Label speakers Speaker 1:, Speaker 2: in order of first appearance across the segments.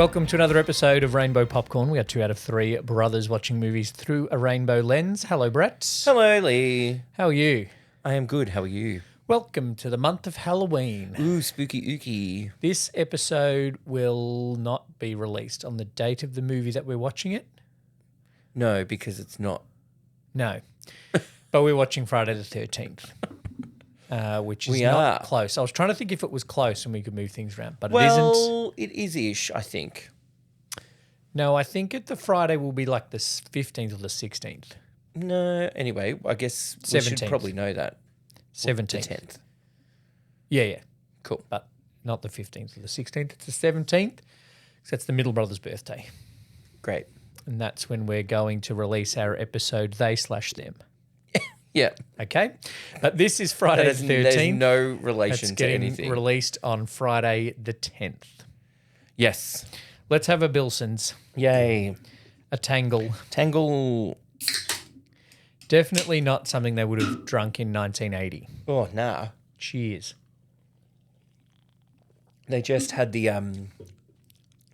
Speaker 1: Welcome to another episode of Rainbow Popcorn. We are 2 out of 3 brothers watching movies through a rainbow lens. Hello, Brett.
Speaker 2: Hello, Lee.
Speaker 1: How are you?
Speaker 2: I am good. How are you?
Speaker 1: Welcome to the month of Halloween.
Speaker 2: Ooh, spooky ooky.
Speaker 1: This episode will not be released on the date of the movie that we're watching it.
Speaker 2: No, because it's not.
Speaker 1: No. But we're watching Friday the 13th, which is not close. I was trying to think if it was close and we could move things around, but it isn't.
Speaker 2: Well, it is-ish, I think.
Speaker 1: No, I think the Friday will be like the 15th or the 16th.
Speaker 2: No, anyway, I guess we
Speaker 1: 17th.
Speaker 2: should probably know that.
Speaker 1: 17th.
Speaker 2: The 10th.
Speaker 1: Yeah.
Speaker 2: Cool.
Speaker 1: But not the 15th or the 16th. It's the 17th. So that's the middle brother's birthday.
Speaker 2: Great.
Speaker 1: And that's when we're going to release our episode They/Them.
Speaker 2: Yeah.
Speaker 1: Okay? But this is Friday the 13th.
Speaker 2: There's no relation
Speaker 1: It's
Speaker 2: to
Speaker 1: getting
Speaker 2: anything.
Speaker 1: released on Friday the 10th.
Speaker 2: Yes.
Speaker 1: Let's have a Bilson's.
Speaker 2: Yay.
Speaker 1: A Tangle.
Speaker 2: Tangle.
Speaker 1: Definitely not something they would have drunk in 1980.
Speaker 2: Oh, nah.
Speaker 1: Cheers.
Speaker 2: They just had the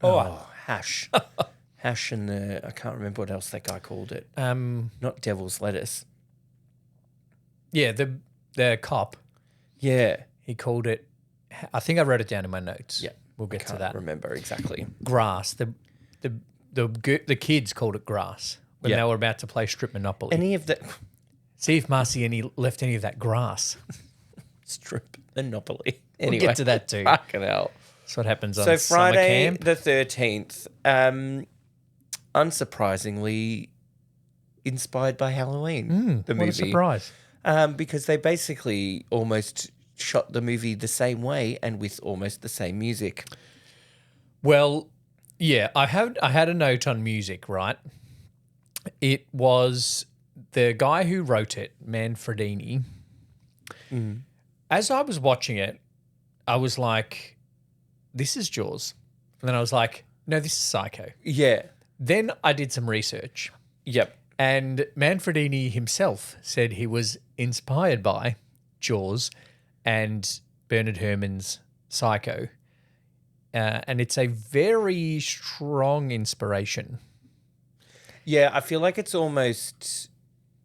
Speaker 2: hash. Hash and I can't remember what else that guy called it. Not devil's lettuce.
Speaker 1: Yeah, the cop.
Speaker 2: Yeah.
Speaker 1: He called it, I think I wrote it down in my notes.
Speaker 2: Yeah.
Speaker 1: We'll get to
Speaker 2: Can't
Speaker 1: that.
Speaker 2: remember exactly.
Speaker 1: Grass. The kids called it grass when they were about to play strip Monopoly.
Speaker 2: Any of that
Speaker 1: See if Marcy left any of that grass.
Speaker 2: strip Monopoly.
Speaker 1: We'll
Speaker 2: Anyway,
Speaker 1: get to that too.
Speaker 2: Fucking hell.
Speaker 1: That's what happens on
Speaker 2: So
Speaker 1: summer
Speaker 2: Friday
Speaker 1: camp.
Speaker 2: the 13th, unsurprisingly inspired by Halloween, the
Speaker 1: What
Speaker 2: movie.
Speaker 1: a surprise.
Speaker 2: Because they basically almost shot the movie the same way and with almost the same music.
Speaker 1: Well, yeah, I had a note on music, right? It was the guy who wrote it, Manfredini. As I was watching it, I was like, this is Jaws. And then I was like, no, this is Psycho.
Speaker 2: Yeah.
Speaker 1: Then I did some research.
Speaker 2: Yep.
Speaker 1: And Manfredini himself said he was inspired by Jaws and Bernard Herrmann's Psycho. And it's a very strong inspiration.
Speaker 2: Yeah, I feel like it's almost,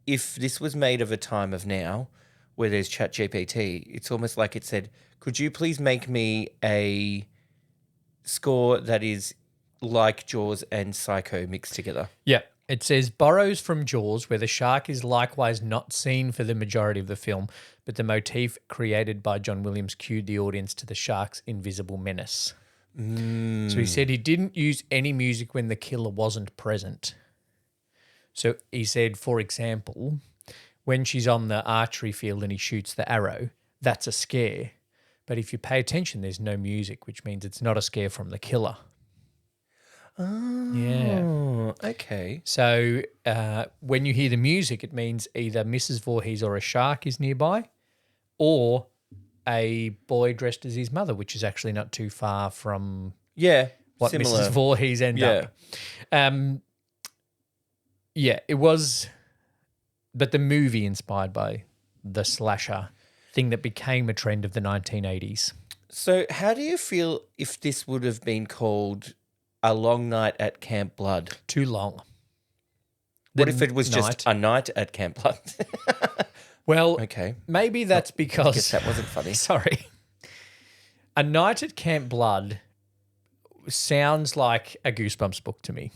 Speaker 2: if this was made of a time of now where there's ChatGPT, it's almost like it said, could you please make me a score that is like Jaws and Psycho mixed together?
Speaker 1: Yeah. It says, borrows from Jaws, where the shark is likewise not seen for the majority of the film, but the motif created by John Williams cued the audience to the shark's invisible menace. So he said he didn't use any music when the killer wasn't present. So he said, for example, when she's on the archery field and he shoots the arrow, that's a scare. But if you pay attention, there's no music, which means it's not a scare from the killer.
Speaker 2: Oh,
Speaker 1: Yeah.
Speaker 2: okay.
Speaker 1: So when you hear the music, it means either Mrs. Voorhees or a shark is nearby, or a boy dressed as his mother, which is actually not too far from
Speaker 2: Yeah,
Speaker 1: what
Speaker 2: similar.
Speaker 1: Mrs. Voorhees ended up. Yeah, it was, but the movie inspired by the slasher thing that became a trend of the 1980s.
Speaker 2: So how do you feel if this would have been called A Long Night at Camp Blood?
Speaker 1: Too long.
Speaker 2: What if it was just A Night at Camp Blood?
Speaker 1: Well,
Speaker 2: Okay.
Speaker 1: maybe that's
Speaker 2: I
Speaker 1: because
Speaker 2: guess that wasn't funny.
Speaker 1: Sorry. A Night at Camp Blood sounds like a Goosebumps book to me.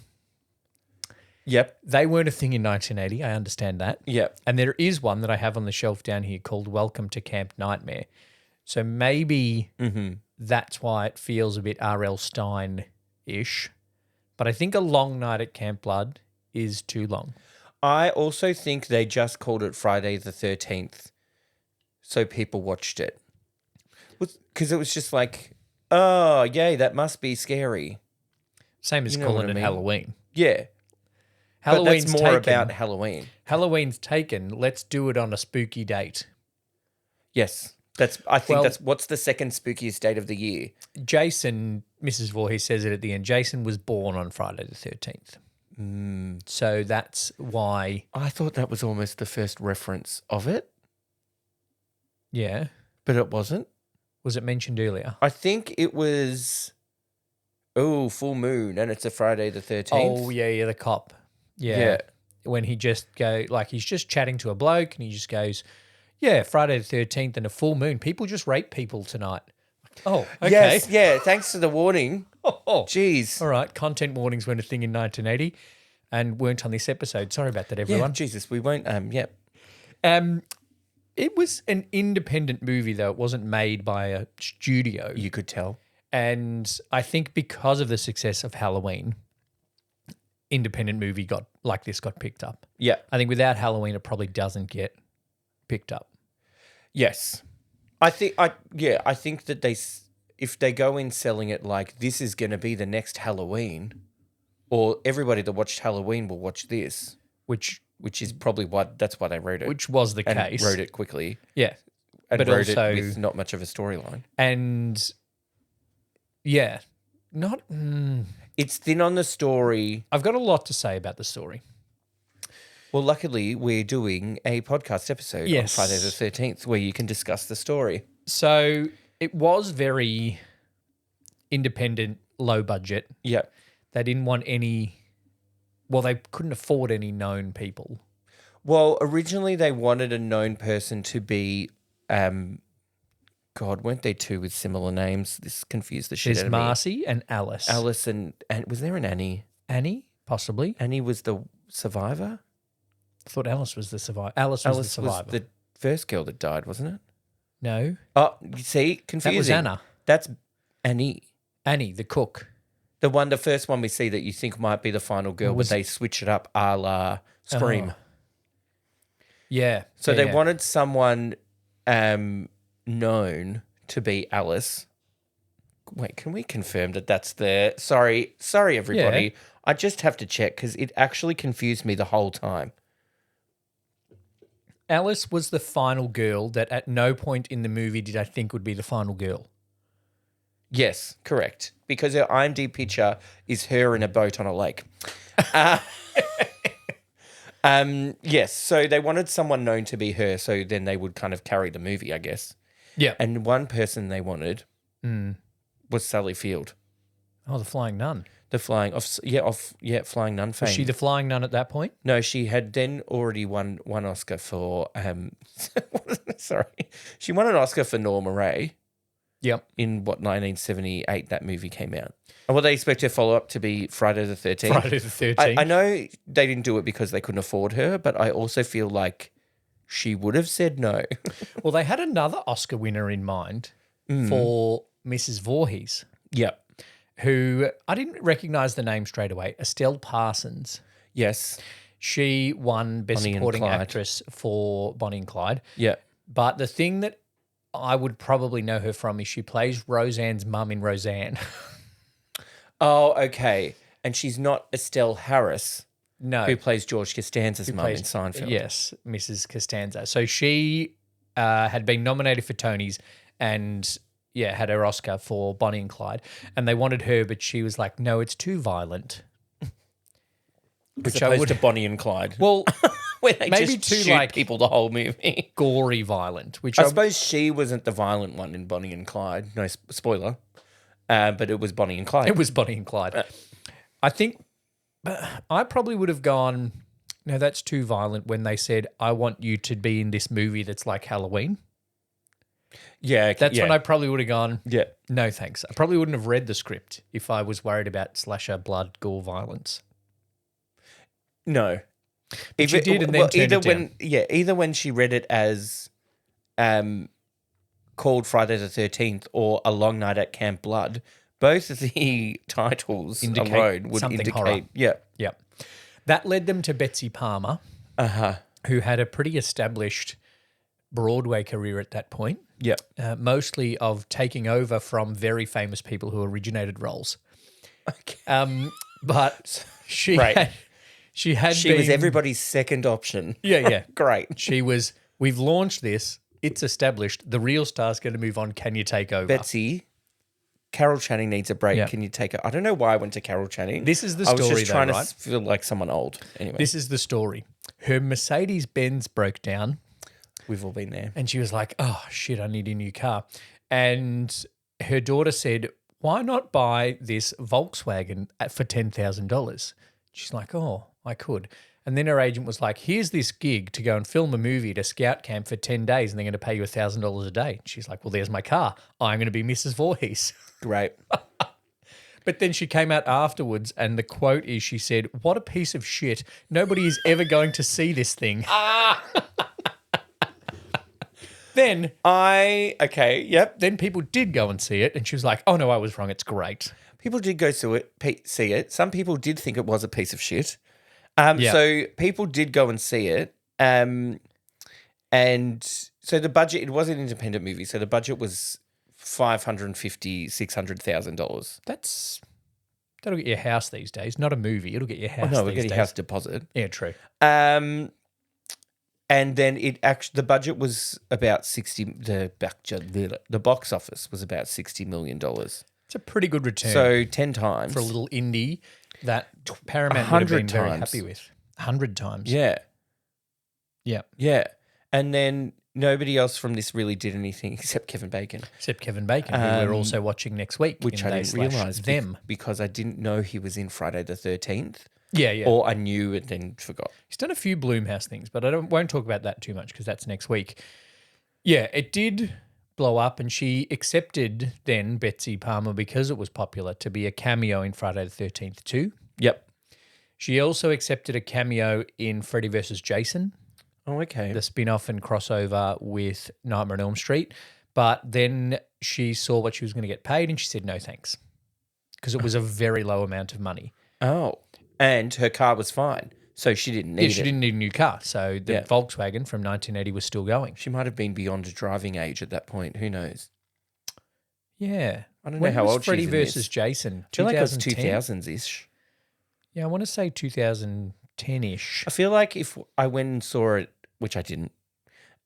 Speaker 2: Yep.
Speaker 1: They weren't a thing in 1980. I understand that.
Speaker 2: Yep.
Speaker 1: And there is one that I have on the shelf down here called Welcome to Camp Nightmare. So maybe that's why it feels a bit R.L. Stein-ish. But I think A Long Night at Camp Blood is too long.
Speaker 2: I also think they just called it Friday the 13th so people watched it. Because it was just like, oh, yay, that must be scary.
Speaker 1: Same as
Speaker 2: You know
Speaker 1: calling
Speaker 2: what I
Speaker 1: it
Speaker 2: mean?
Speaker 1: Halloween.
Speaker 2: Yeah.
Speaker 1: Halloween's
Speaker 2: but that's more
Speaker 1: taken.
Speaker 2: about Halloween.
Speaker 1: Halloween's taken. Let's do it on a spooky date.
Speaker 2: Yes. I think that's what's the second spookiest date of the year?
Speaker 1: Jason, Mrs. Voorhees says it at the end, Jason was born on Friday the 13th. So that's why.
Speaker 2: I thought that was almost the first reference of it,
Speaker 1: Yeah.
Speaker 2: but it wasn't.
Speaker 1: Was it mentioned earlier?
Speaker 2: I think it was Oh, full moon, and it's a Friday the 13th.
Speaker 1: Oh, yeah, the cop. Yeah. When he just he's just chatting to a bloke and he just goes, yeah, Friday the 13th and a full moon. People just rape people tonight. Oh, okay.
Speaker 2: Yes, yeah, thanks for the warning.
Speaker 1: Oh,
Speaker 2: Jeez.
Speaker 1: all right. Content warnings weren't a thing in 1980 and weren't on this episode. Sorry about that,
Speaker 2: Yeah,
Speaker 1: everyone.
Speaker 2: Jesus, we won't, yeah.
Speaker 1: It was an independent movie, though. It wasn't made by a studio.
Speaker 2: You could tell.
Speaker 1: And I think because of the success of Halloween, independent movie got picked up.
Speaker 2: Yeah.
Speaker 1: I think without Halloween, it probably doesn't get picked up.
Speaker 2: Yes. I think that if they go in selling it like this is going to be the next Halloween, or everybody that watched Halloween will watch this, which is probably that's why they wrote it.
Speaker 1: Which was the
Speaker 2: and
Speaker 1: case.
Speaker 2: Wrote it quickly.
Speaker 1: Yeah.
Speaker 2: And
Speaker 1: but
Speaker 2: wrote
Speaker 1: also,
Speaker 2: it with not much of a storyline.
Speaker 1: And yeah, not.
Speaker 2: It's thin on the story.
Speaker 1: I've got a lot to say about the story.
Speaker 2: Well, luckily, we're doing a podcast episode on Friday the 13th where you can discuss the story.
Speaker 1: So it was very independent, low budget.
Speaker 2: Yeah.
Speaker 1: They didn't want any. Well, they couldn't afford any known people.
Speaker 2: Well, originally they wanted a known person to be, God, weren't they two with similar names? This confused the shit
Speaker 1: There's
Speaker 2: out of me.
Speaker 1: Marcy and Alice.
Speaker 2: Alice and was there an Annie?
Speaker 1: Annie, possibly.
Speaker 2: Annie was the survivor?
Speaker 1: I thought Alice was the survivor. Alice was the survivor.
Speaker 2: Was the first girl that died, wasn't it?
Speaker 1: No.
Speaker 2: Oh, you see, confusing.
Speaker 1: That was Anna.
Speaker 2: That's Annie.
Speaker 1: Annie, the cook.
Speaker 2: The first one we see that you think might be the final girl, but they switch it up a la Scream.
Speaker 1: Oh. Yeah.
Speaker 2: So
Speaker 1: yeah,
Speaker 2: they
Speaker 1: yeah.
Speaker 2: wanted someone known to be Alice. Wait, can we confirm that that's the... Sorry, everybody.
Speaker 1: Yeah.
Speaker 2: I just have to check because it actually confused me the whole time.
Speaker 1: Alice was the final girl that at no point in the movie did I think would be the final girl.
Speaker 2: Yes, correct. Because her IMDb picture is her in a boat on a lake. Yes, so they wanted someone known to be her, so then they would kind of carry the movie, I guess.
Speaker 1: Yeah.
Speaker 2: And one person they wanted was Sally Field,
Speaker 1: Oh, the Flying Nun.
Speaker 2: the flying flying nun fame.
Speaker 1: Was she the Flying Nun at that point?
Speaker 2: No, she had then already won one Oscar for sorry, she won an Oscar for Norma Ray.
Speaker 1: Yep.
Speaker 2: In 1978 that movie came out. And what they expect her follow-up to be Friday the 13th.
Speaker 1: Friday the 13th.
Speaker 2: I know they didn't do it because they couldn't afford her, but I also feel like she would have said no.
Speaker 1: Well, they had another Oscar winner in mind for Mrs. Voorhees,
Speaker 2: Yep.
Speaker 1: who I didn't recognize the name straight away. Estelle Parsons.
Speaker 2: Yes.
Speaker 1: She won Best
Speaker 2: Bonnie and
Speaker 1: Supporting
Speaker 2: Clyde.
Speaker 1: Actress for Bonnie and Clyde.
Speaker 2: Yeah.
Speaker 1: But the thing that I would probably know her from is she plays Roseanne's mum in Roseanne.
Speaker 2: Oh, okay. And she's not Estelle Harris,
Speaker 1: No.
Speaker 2: who plays George Costanza's mum in
Speaker 1: plays-
Speaker 2: Seinfeld.
Speaker 1: Yes, Mrs. Costanza. So she had been nominated for Tonys and, had her Oscar for Bonnie and Clyde. And they wanted her, but she was like, no, it's too violent.
Speaker 2: As opposed to Bonnie and Clyde.
Speaker 1: Well,
Speaker 2: where they
Speaker 1: maybe
Speaker 2: just
Speaker 1: too,
Speaker 2: shoot
Speaker 1: like-
Speaker 2: people the whole movie.
Speaker 1: gory violent, which
Speaker 2: I
Speaker 1: I
Speaker 2: suppose she wasn't the violent one in Bonnie and Clyde. No spoiler. But it was Bonnie and Clyde.
Speaker 1: it was Bonnie and Clyde. I think I probably would have gone, no, that's too violent when they said, I want you to be in this movie that's like Halloween.
Speaker 2: Yeah.
Speaker 1: That's when I probably would have gone,
Speaker 2: Yeah.
Speaker 1: no thanks. I probably wouldn't have read the script if I was worried about slasher, blood, gore, violence.
Speaker 2: No.
Speaker 1: But she did and then turned
Speaker 2: either
Speaker 1: it down.
Speaker 2: either when she read it as called Friday the 13th or A Long Night at Camp Blood, both of the titles
Speaker 1: Indicate
Speaker 2: alone would
Speaker 1: something
Speaker 2: indicate
Speaker 1: horror.
Speaker 2: Yeah.
Speaker 1: Yep. That led them to Betsy Palmer, who had a pretty established Broadway career at that point,
Speaker 2: Yeah.
Speaker 1: mostly of taking over from very famous people who originated roles.
Speaker 2: Okay.
Speaker 1: But she
Speaker 2: Right.
Speaker 1: had, she
Speaker 2: She
Speaker 1: been,
Speaker 2: was everybody's second option.
Speaker 1: Yeah.
Speaker 2: Great.
Speaker 1: She was, we've launched this, it's established, the real star's going to move on, can you take over?
Speaker 2: Betsy, Carol Channing needs a break.
Speaker 1: Yeah.
Speaker 2: Can you take it? I don't know why I went to Carol Channing.
Speaker 1: This is the
Speaker 2: I was
Speaker 1: story
Speaker 2: just
Speaker 1: though,
Speaker 2: trying
Speaker 1: right?
Speaker 2: to feel like someone old. Anyway,
Speaker 1: This is the story. Her Mercedes-Benz broke down
Speaker 2: we've all been there.
Speaker 1: and she was like, oh, shit, I need a new car. And her daughter said, why not buy this Volkswagen for $10,000? She's like, oh, I could. And then her agent was like, here's this gig to go and film a movie at a scout camp for 10 days and they're going to pay you $1,000 a day. She's like, well, there's my car. I'm going to be Mrs. Voorhees.
Speaker 2: Great.
Speaker 1: But then she came out afterwards and the quote is, she said, what a piece of shit. Nobody is ever going to see this thing. Then Then people did go and see it and she was like, oh no, I was wrong. It's great.
Speaker 2: People did go see it. Some people did think it was a piece of shit.
Speaker 1: Yeah.
Speaker 2: So people did go and see it. And so the budget, it was an independent movie. So the budget was $550,000, $600,000.
Speaker 1: That'll get your house these days. Not a movie. It'll get your house.
Speaker 2: Oh, no,
Speaker 1: these
Speaker 2: we're getting
Speaker 1: days.
Speaker 2: house deposit.
Speaker 1: Yeah, true.
Speaker 2: And then the budget was about the box office was about $60 million.
Speaker 1: It's a pretty good return.
Speaker 2: So 10 times.
Speaker 1: For a little indie that Paramount would have been
Speaker 2: 100
Speaker 1: very
Speaker 2: times.
Speaker 1: happy with. 100 times.
Speaker 2: Yeah.
Speaker 1: Yeah.
Speaker 2: Yeah. And then nobody else from this really did anything except Kevin Bacon.
Speaker 1: Except Kevin Bacon, who we're also watching next week.
Speaker 2: Which I didn't realise
Speaker 1: them.
Speaker 2: because I didn't know he was in Friday the 13th.
Speaker 1: Yeah, yeah.
Speaker 2: Or I knew and then forgot.
Speaker 1: He's done a few Bloomhouse things, but won't talk about that too much because that's next week. Yeah, it did blow up and she accepted then, Betsy Palmer, because it was popular, to be a cameo in Friday the 13th too.
Speaker 2: Yep.
Speaker 1: She also accepted a cameo in Freddy vs. Jason.
Speaker 2: Oh, okay.
Speaker 1: The spin-off and crossover with Nightmare on Elm Street. But then she saw what she was going to get paid and she said no thanks because it was a very low amount of money.
Speaker 2: Oh, and her car was fine, so she didn't need it.
Speaker 1: Yeah, she didn't need a new car. So the Volkswagen from 1980 was still going.
Speaker 2: She might have been beyond driving age at that point. Who knows?
Speaker 1: Yeah.
Speaker 2: I don't know how old
Speaker 1: Freddy
Speaker 2: she is in
Speaker 1: versus
Speaker 2: this.
Speaker 1: Jason?
Speaker 2: I feel like it was
Speaker 1: 2010?
Speaker 2: 2000s-ish.
Speaker 1: Yeah, I want to say 2010-ish.
Speaker 2: I feel like if I went and saw it, which I didn't,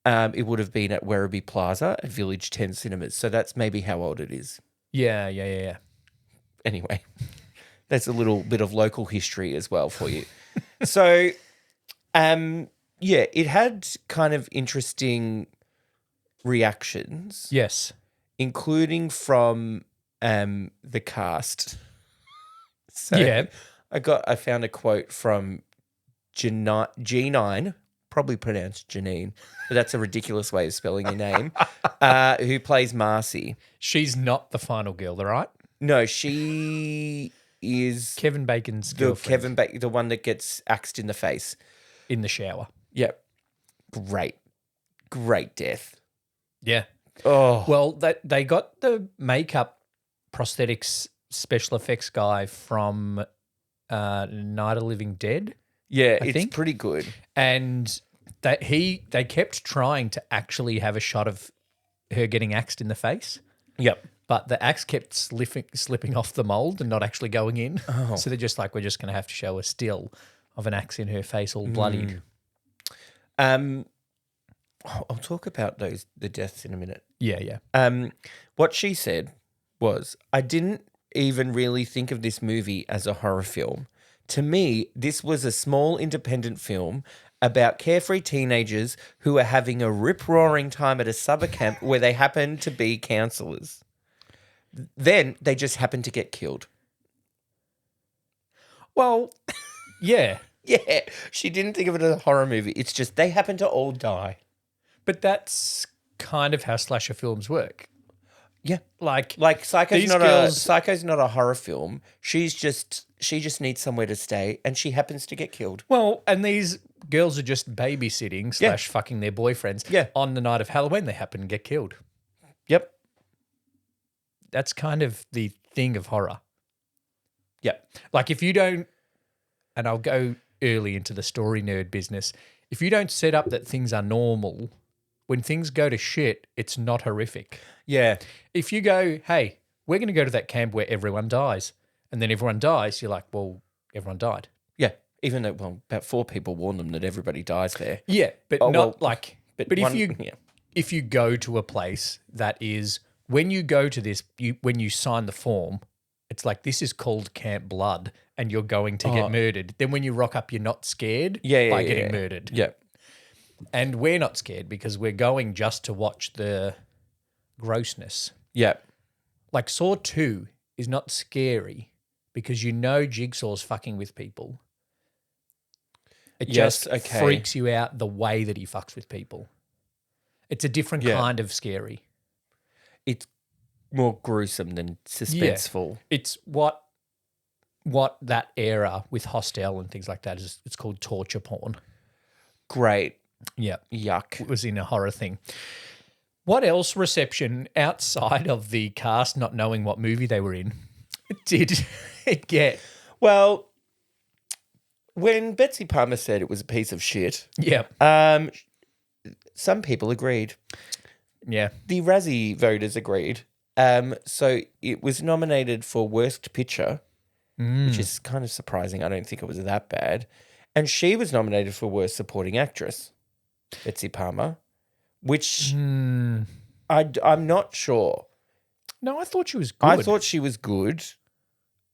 Speaker 2: it would have been at Werribee Plaza at Village 10 Cinemas. So that's maybe how old it is.
Speaker 1: Yeah.
Speaker 2: Anyway, that's a little bit of local history as well for you. So, it had kind of interesting reactions.
Speaker 1: Yes.
Speaker 2: Including from the cast. So
Speaker 1: Yeah.
Speaker 2: I found a quote from G9, probably pronounced Janine, but that's a ridiculous way of spelling your name, who plays Marcy.
Speaker 1: She's not the final girl, right?
Speaker 2: No, she is
Speaker 1: Kevin Bacon's girlfriend.
Speaker 2: the one that gets axed in the face.
Speaker 1: In the shower.
Speaker 2: Yep. Great death.
Speaker 1: Yeah.
Speaker 2: Oh.
Speaker 1: Well, they got the makeup prosthetics special effects guy from Night of the Living Dead.
Speaker 2: Yeah,
Speaker 1: I
Speaker 2: it's
Speaker 1: think.
Speaker 2: pretty good.
Speaker 1: And they kept trying to actually have a shot of her getting axed in the face.
Speaker 2: Yep.
Speaker 1: But the axe kept slipping off the mold and not actually going in.
Speaker 2: Oh.
Speaker 1: So they're just like, we're just going to have to show a still of an axe in her face all bloodied.
Speaker 2: I'll talk about the deaths in a minute.
Speaker 1: Yeah.
Speaker 2: What she said was, I didn't even really think of this movie as a horror film. To me, this was a small independent film about carefree teenagers who are having a rip-roaring time at a summer camp where they happen to be counselors. Then they just happen to get killed.
Speaker 1: Well, yeah.
Speaker 2: Yeah, she didn't think of it as a horror movie. It's just they happen to all die.
Speaker 1: But that's kind of how slasher films work.
Speaker 2: Yeah.
Speaker 1: Like
Speaker 2: Psycho's
Speaker 1: these
Speaker 2: not
Speaker 1: girls-
Speaker 2: Psycho's not a horror film. She just needs somewhere to stay and she happens to get killed.
Speaker 1: Well, and these girls are just babysitting / fucking their boyfriends.
Speaker 2: Yeah.
Speaker 1: On the night of Halloween, they happen to get killed.
Speaker 2: Yep.
Speaker 1: That's kind of the thing of horror.
Speaker 2: Yep.
Speaker 1: Like if you don't, and I'll go early into the story nerd business, if you don't set up that things are normal, when things go to shit, it's not horrific.
Speaker 2: Yeah.
Speaker 1: If you go, hey, we're going to go to that camp where everyone dies, and then everyone dies, you're like, well, everyone died.
Speaker 2: Yeah. Even though, about 4 people warned them that everybody dies there.
Speaker 1: Yeah, but But
Speaker 2: one-
Speaker 1: if you go to a place that is, when you go to this, when you sign the form, it's like, this is called Camp Blood and you're going to get murdered. Then when you rock up, you're not scared by getting murdered.
Speaker 2: Yeah.
Speaker 1: And we're not scared because we're going just to watch the grossness.
Speaker 2: Yeah.
Speaker 1: Like Saw 2 is not scary because you know Jigsaw's fucking with people. It
Speaker 2: Yes,
Speaker 1: just
Speaker 2: okay.
Speaker 1: freaks you out the way that he fucks with people. It's a different
Speaker 2: Yeah.
Speaker 1: kind of scary.
Speaker 2: It's more gruesome than suspenseful.
Speaker 1: It's what that era with Hostel and things like that is. It's called torture porn.
Speaker 2: Great.
Speaker 1: Yeah.
Speaker 2: Yuck.
Speaker 1: It was in a horror thing. What else reception outside of the cast not knowing what movie they were in did it get?
Speaker 2: Well, when Betsy Palmer said it was a piece of shit,
Speaker 1: Yeah.
Speaker 2: some people agreed.
Speaker 1: Yeah.
Speaker 2: The Razzie voters agreed. So it was nominated for Worst Picture, which is kind of surprising. I don't think it was that bad. And she was nominated for Worst Supporting Actress, Betsy Palmer, which I'm not sure.
Speaker 1: No, I thought she was good.
Speaker 2: I thought she was good.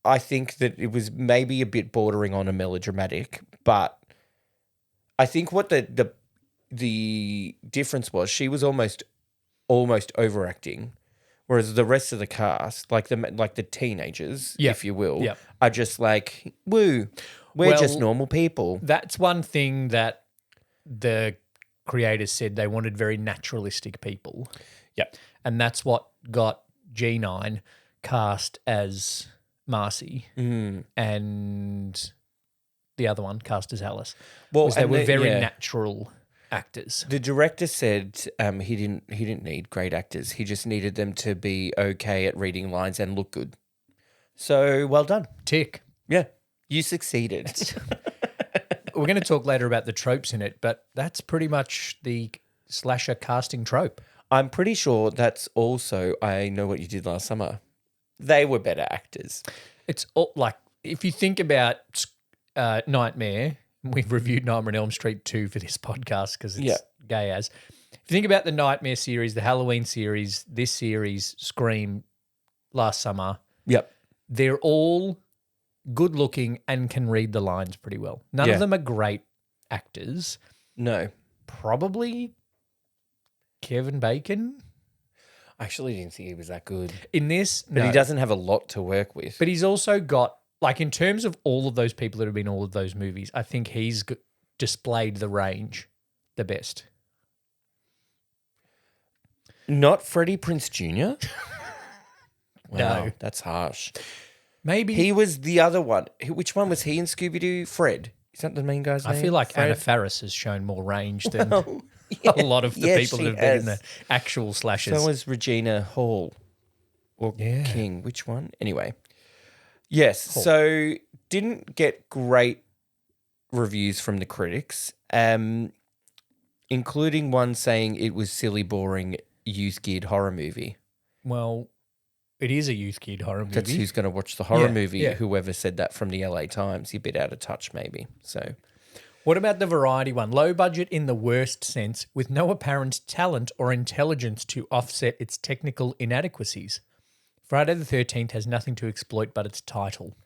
Speaker 2: I think that it was maybe a bit bordering on a melodramatic, but I think what the difference was, she was almost overacting, whereas the rest of the cast, like the teenagers,
Speaker 1: Yep.
Speaker 2: if you will,
Speaker 1: Yep.
Speaker 2: are just like, woo, we're just normal people.
Speaker 1: That's one thing that the creators said they wanted very naturalistic people.
Speaker 2: Yep.
Speaker 1: And that's what got G9 cast as Marcy and the other one cast as Alice.
Speaker 2: Well,
Speaker 1: they
Speaker 2: and
Speaker 1: were
Speaker 2: the-
Speaker 1: very
Speaker 2: yeah.
Speaker 1: natural actors.
Speaker 2: The director said he didn't need great actors. He just needed them to be okay at reading lines and look good. So well done.
Speaker 1: Tick.
Speaker 2: Yeah, you succeeded.
Speaker 1: We're going to talk later about the tropes in it, but that's pretty much the slasher casting trope.
Speaker 2: I'm pretty sure that's also I Know What You Did Last Summer. They were better actors.
Speaker 1: It's all, like, if you think about Nightmare, we've reviewed Nightmare on Elm Street 2 for this podcast because it's gay as. If you think about the Nightmare series, the Halloween series, this series, Scream, Last Summer,
Speaker 2: Yep.
Speaker 1: they're all good looking and can read the lines pretty well. None of them are great actors.
Speaker 2: No.
Speaker 1: Probably Kevin Bacon
Speaker 2: I actually didn't think he was that good.
Speaker 1: in this.
Speaker 2: But he doesn't have a lot to work with.
Speaker 1: But he's also got, like, in terms of all of those people that have been in all of those movies, I think he's displayed the range the best.
Speaker 2: Not Freddie Prinze Jr.? Wow,
Speaker 1: No.
Speaker 2: that's harsh.
Speaker 1: Maybe
Speaker 2: He was the other one. Which one was he in Scooby-Doo? Fred. Is that the main guy's name?
Speaker 1: I feel like
Speaker 2: Fred?
Speaker 1: Anna Faris has shown more range than
Speaker 2: Yeah.
Speaker 1: a lot of the
Speaker 2: Yes,
Speaker 1: people
Speaker 2: she
Speaker 1: that have been in
Speaker 2: has.
Speaker 1: the actual slashers.
Speaker 2: So was Regina Hall or
Speaker 1: Yeah.
Speaker 2: King. Which one? Anyway. Yes. So didn't get great reviews from the critics, including one saying it was silly, boring, youth-geared horror movie.
Speaker 1: Well, it is a youth kid horror movie.
Speaker 2: That's who's going to watch the horror
Speaker 1: Yeah,
Speaker 2: movie.
Speaker 1: yeah.
Speaker 2: Whoever said that from the LA Times. You're a bit out of touch maybe. So
Speaker 1: What about the variety one? Low budget in the worst sense, with no apparent talent or intelligence to offset its technical inadequacies. Friday the 13th has nothing to exploit but its title.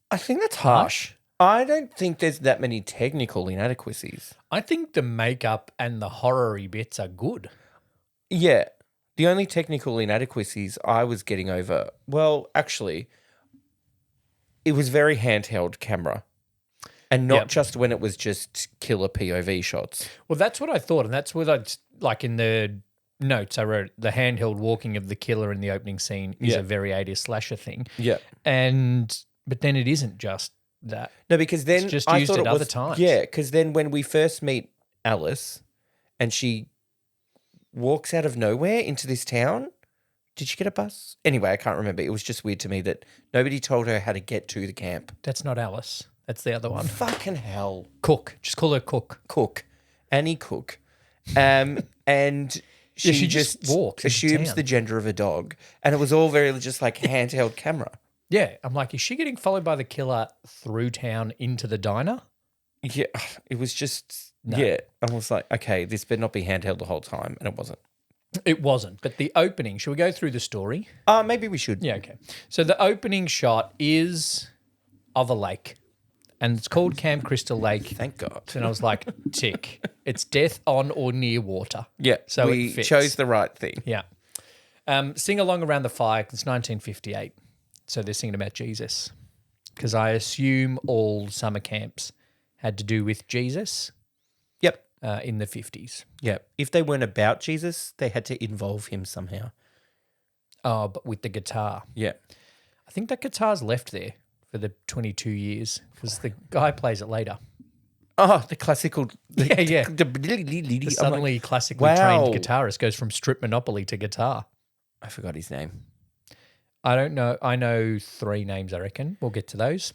Speaker 2: I think that's harsh. I don't think there's that many technical inadequacies.
Speaker 1: I think the makeup and the horror-y bits are good.
Speaker 2: Yeah. The only technical inadequacies I was getting over, well, actually, it was very handheld camera. And not
Speaker 1: Yep.
Speaker 2: just when it was just killer POV shots.
Speaker 1: Well, that's what I thought, and that's what I'd, like in the notes I wrote, the handheld walking of the killer in the opening scene is
Speaker 2: Yeah.
Speaker 1: a very 80s slasher thing.
Speaker 2: Yeah.
Speaker 1: But then it isn't just that.
Speaker 2: No, because then
Speaker 1: It's just
Speaker 2: I
Speaker 1: used
Speaker 2: thought
Speaker 1: at
Speaker 2: it
Speaker 1: other
Speaker 2: was,
Speaker 1: times.
Speaker 2: Yeah, because then when we first meet Alice and she walks out of nowhere into this town, did she get a bus? Anyway, I can't remember. It was just weird to me that nobody told her how to get to the camp.
Speaker 1: That's not Alice. That's the other one.
Speaker 2: Fucking hell.
Speaker 1: Cook. Just call her Cook.
Speaker 2: Cook. Annie Cook. And she,
Speaker 1: she just walks into
Speaker 2: assumes
Speaker 1: town.
Speaker 2: the gender of a dog. And it was all very just like handheld camera.
Speaker 1: Yeah. I'm like, is she getting followed by the killer through town into the diner?
Speaker 2: Yeah, it was just, yeah. I was like, okay, this better not be handheld the whole time. And it wasn't.
Speaker 1: It wasn't. But the opening, should we go through the story?
Speaker 2: Maybe we should.
Speaker 1: Yeah, okay. So the opening shot is of a lake, and it's called Camp Crystal Lake.
Speaker 2: Thank God.
Speaker 1: And I was like, tick. It's death on or near water.
Speaker 2: Yeah,
Speaker 1: So
Speaker 2: we
Speaker 1: it fits.
Speaker 2: chose the right thing.
Speaker 1: Yeah. Sing Along Around the Fire, it's 1958. So they're singing about Jesus. Because I assume all summer camps had to do with Jesus
Speaker 2: Yep.
Speaker 1: in the 50s.
Speaker 2: Yep. If they weren't about Jesus, they had to involve him somehow.
Speaker 1: Oh, but with the guitar.
Speaker 2: Yeah.
Speaker 1: I think that guitar's left there for the 22 years because the guy plays it later.
Speaker 2: Oh, the classical.
Speaker 1: Yeah.
Speaker 2: The
Speaker 1: The suddenly classically
Speaker 2: wow.
Speaker 1: trained guitarist goes from strip monopoly to guitar.
Speaker 2: I forgot his name.
Speaker 1: I don't know. I know 3 names, I reckon. We'll get to those.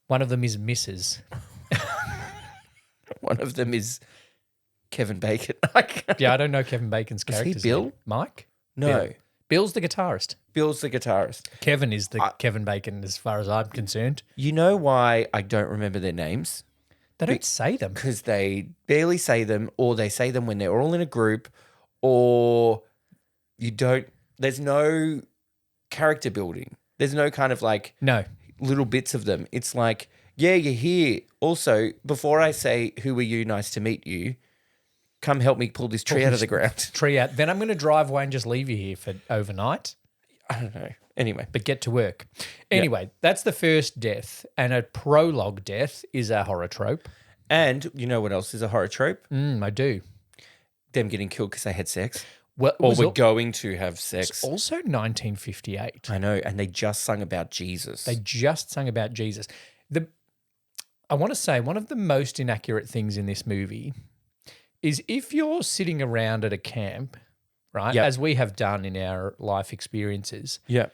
Speaker 1: One of them is Mrs.
Speaker 2: One of them is Kevin Bacon.
Speaker 1: Yeah, I don't know Kevin Bacon's
Speaker 2: Is he
Speaker 1: character's
Speaker 2: Bill?
Speaker 1: name. Mike?
Speaker 2: No.
Speaker 1: Bill. Bill's the guitarist.
Speaker 2: Bill's the guitarist.
Speaker 1: Kevin is the Kevin Bacon as far as I'm concerned.
Speaker 2: You know why I don't remember their names?
Speaker 1: They don't say them.
Speaker 2: Because they barely say them, or they say them when they're all in a group, or you don't. There's no character building. There's no kind of like
Speaker 1: No.
Speaker 2: little bits of them. It's like, yeah, you're here. Also, before I say, who are you? Nice to meet you. Come help me pull this tree out of the ground.
Speaker 1: Tree out. Then I'm going to drive away and just leave you here for overnight,
Speaker 2: I don't know. Anyway.
Speaker 1: but get to work. Anyway, that's the first death. And a prologue death is a horror trope.
Speaker 2: And you know what else is a horror trope?
Speaker 1: I do.
Speaker 2: Them getting killed because they had sex.
Speaker 1: Well, it
Speaker 2: Or
Speaker 1: was
Speaker 2: were going to have sex.
Speaker 1: also 1958.
Speaker 2: I know. And they just sung about Jesus.
Speaker 1: They just sung about Jesus. I want to say one of the most inaccurate things in this movie is if you're sitting around at a camp, right,
Speaker 2: Yep.
Speaker 1: as we have done in our life experiences,
Speaker 2: Yeah.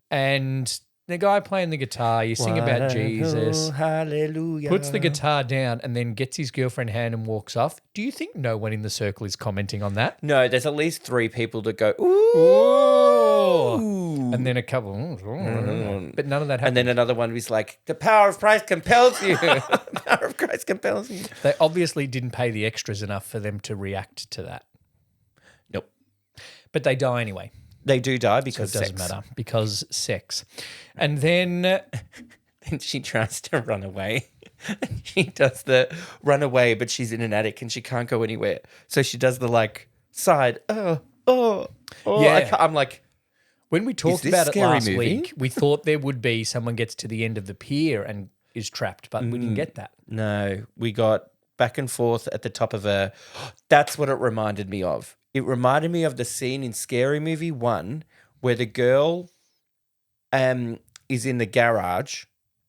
Speaker 1: and the guy playing the guitar, you sing about Jesus,
Speaker 2: Hallelujah.
Speaker 1: puts the guitar down and then gets his girlfriend hand and walks off. Do you think no one in the circle is commenting on that?
Speaker 2: No, there's at least 3 people that go, ooh.
Speaker 1: And then a couple, but none of that happened.
Speaker 2: And then another one was like, the power of Christ compels you. The power of Christ compels you.
Speaker 1: They obviously didn't pay the extras enough for them to react to that.
Speaker 2: Nope.
Speaker 1: But they die anyway.
Speaker 2: They do die
Speaker 1: So
Speaker 2: because
Speaker 1: it doesn't
Speaker 2: sex.
Speaker 1: matter because sex. And then
Speaker 2: And she tries to run away. She does the run away, but she's in an attic and she can't go anywhere. So she does the like side. Oh.
Speaker 1: Yeah.
Speaker 2: I'm like,
Speaker 1: when we talked
Speaker 2: this
Speaker 1: about it
Speaker 2: scary
Speaker 1: last
Speaker 2: movie?
Speaker 1: week, we thought there would be someone gets to the end of the pier and is trapped, but we didn't get that.
Speaker 2: no, we got back and forth at the top of a. That's what it reminded me of. It reminded me of the scene in Scary Movie 1 where the girl is in the garage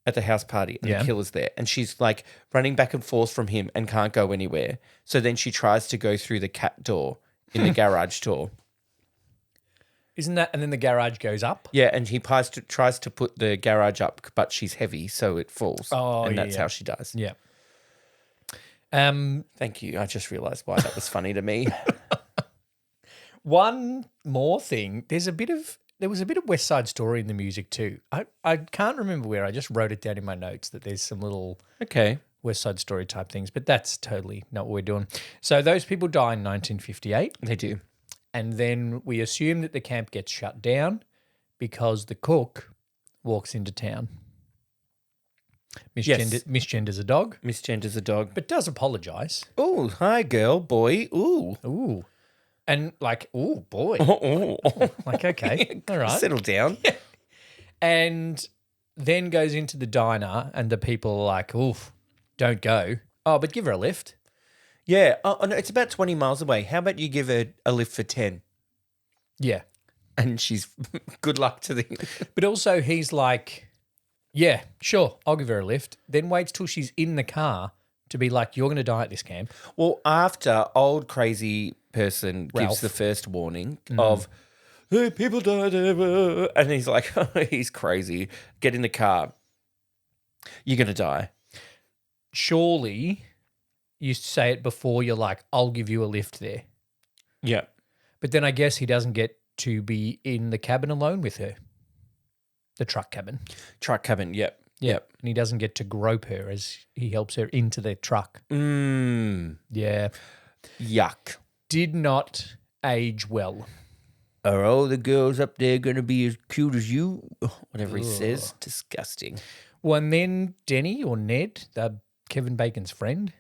Speaker 2: at the house party and
Speaker 1: Yeah.
Speaker 2: the killer's there. And she's like running back and forth from him and can't go anywhere. So then she tries to go through the cat door in the garage door.
Speaker 1: Isn't that? And then the garage goes up.
Speaker 2: Yeah, and he tries to put the garage up, but she's heavy, so it falls.
Speaker 1: Oh,
Speaker 2: and that's
Speaker 1: yeah.
Speaker 2: how she dies.
Speaker 1: Yeah.
Speaker 2: Thank you. I just realised why that was funny to me.
Speaker 1: One more thing. There was a bit of West Side Story in the music too. I can't remember where. I just wrote it down in my notes that there's some little
Speaker 2: Okay.
Speaker 1: West Side Story type things, but that's totally not what we're doing. So those people die in 1958.
Speaker 2: They do.
Speaker 1: And then we assume that the camp gets shut down because the cook walks into town. Misgenders a dog,
Speaker 2: Misgenders a dog.
Speaker 1: but does apologise.
Speaker 2: Oh, hi, girl, boy. Ooh.
Speaker 1: Ooh. And like, ooh, boy.
Speaker 2: Oh,
Speaker 1: Like, okay, all right.
Speaker 2: Settle down.
Speaker 1: And then goes into the diner and the people are like, oof, don't go. Oh, but give her a lift.
Speaker 2: Yeah. Oh, no, it's about 20 miles away. How about you give her a lift for 10?
Speaker 1: Yeah.
Speaker 2: And she's good luck to the.
Speaker 1: But also he's like, yeah, sure, I'll give her a lift. Then waits till she's in the car to be like, you're going to die at this camp.
Speaker 2: Well, after old crazy person
Speaker 1: Ralph.
Speaker 2: gives the first warning of, hey, people died ever. And he's like, oh, he's crazy. Get in the car. You're going to die.
Speaker 1: Surely you say it before you're like, I'll give you a lift there.
Speaker 2: Yeah.
Speaker 1: But then I guess he doesn't get to be in the cabin alone with her, the truck cabin.
Speaker 2: Truck cabin. Yep.
Speaker 1: Yep. And he doesn't get to grope her as he helps her into the truck. Yeah.
Speaker 2: Yuck.
Speaker 1: Did not age well.
Speaker 2: Are all the girls up there going to be as cute as you? Whatever he says. Disgusting.
Speaker 1: Well, and then Denny or Ned, Kevin Bacon's friend,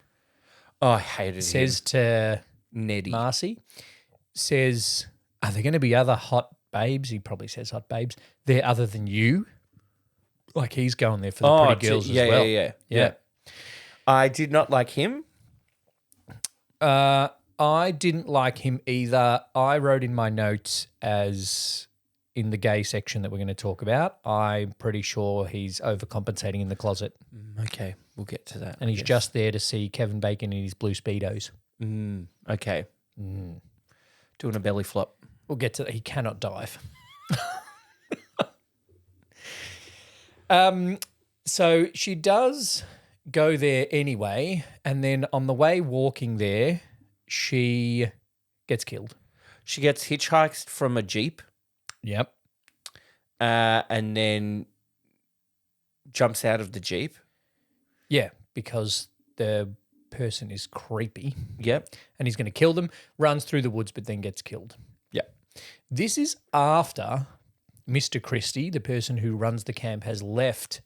Speaker 2: Oh, I hated
Speaker 1: says to
Speaker 2: him. Neddy.
Speaker 1: Marcy, says, are there going to be other hot babes. He probably says hot babes. They're other than you. Like he's going there for the pretty girls as well.
Speaker 2: Yeah. I did not like him.
Speaker 1: I didn't like him either. I wrote in my notes as in the gay section that we're going to talk about. I'm pretty sure he's overcompensating in the closet.
Speaker 2: Okay, we'll get to that.
Speaker 1: And he's just there to see Kevin Bacon in his blue Speedos.
Speaker 2: Okay. Doing a belly flop.
Speaker 1: We'll get to that. He cannot dive. So she does go there anyway, and then on the way walking there, she gets killed.
Speaker 2: She gets hitchhiked from a Jeep.
Speaker 1: Yep.
Speaker 2: And then jumps out of the Jeep.
Speaker 1: Yeah, because the person is creepy.
Speaker 2: Yep.
Speaker 1: And he's going to kill them, runs through the woods, but then gets killed.
Speaker 2: Yep.
Speaker 1: This is after Mr. Christie, the person who runs the camp, has left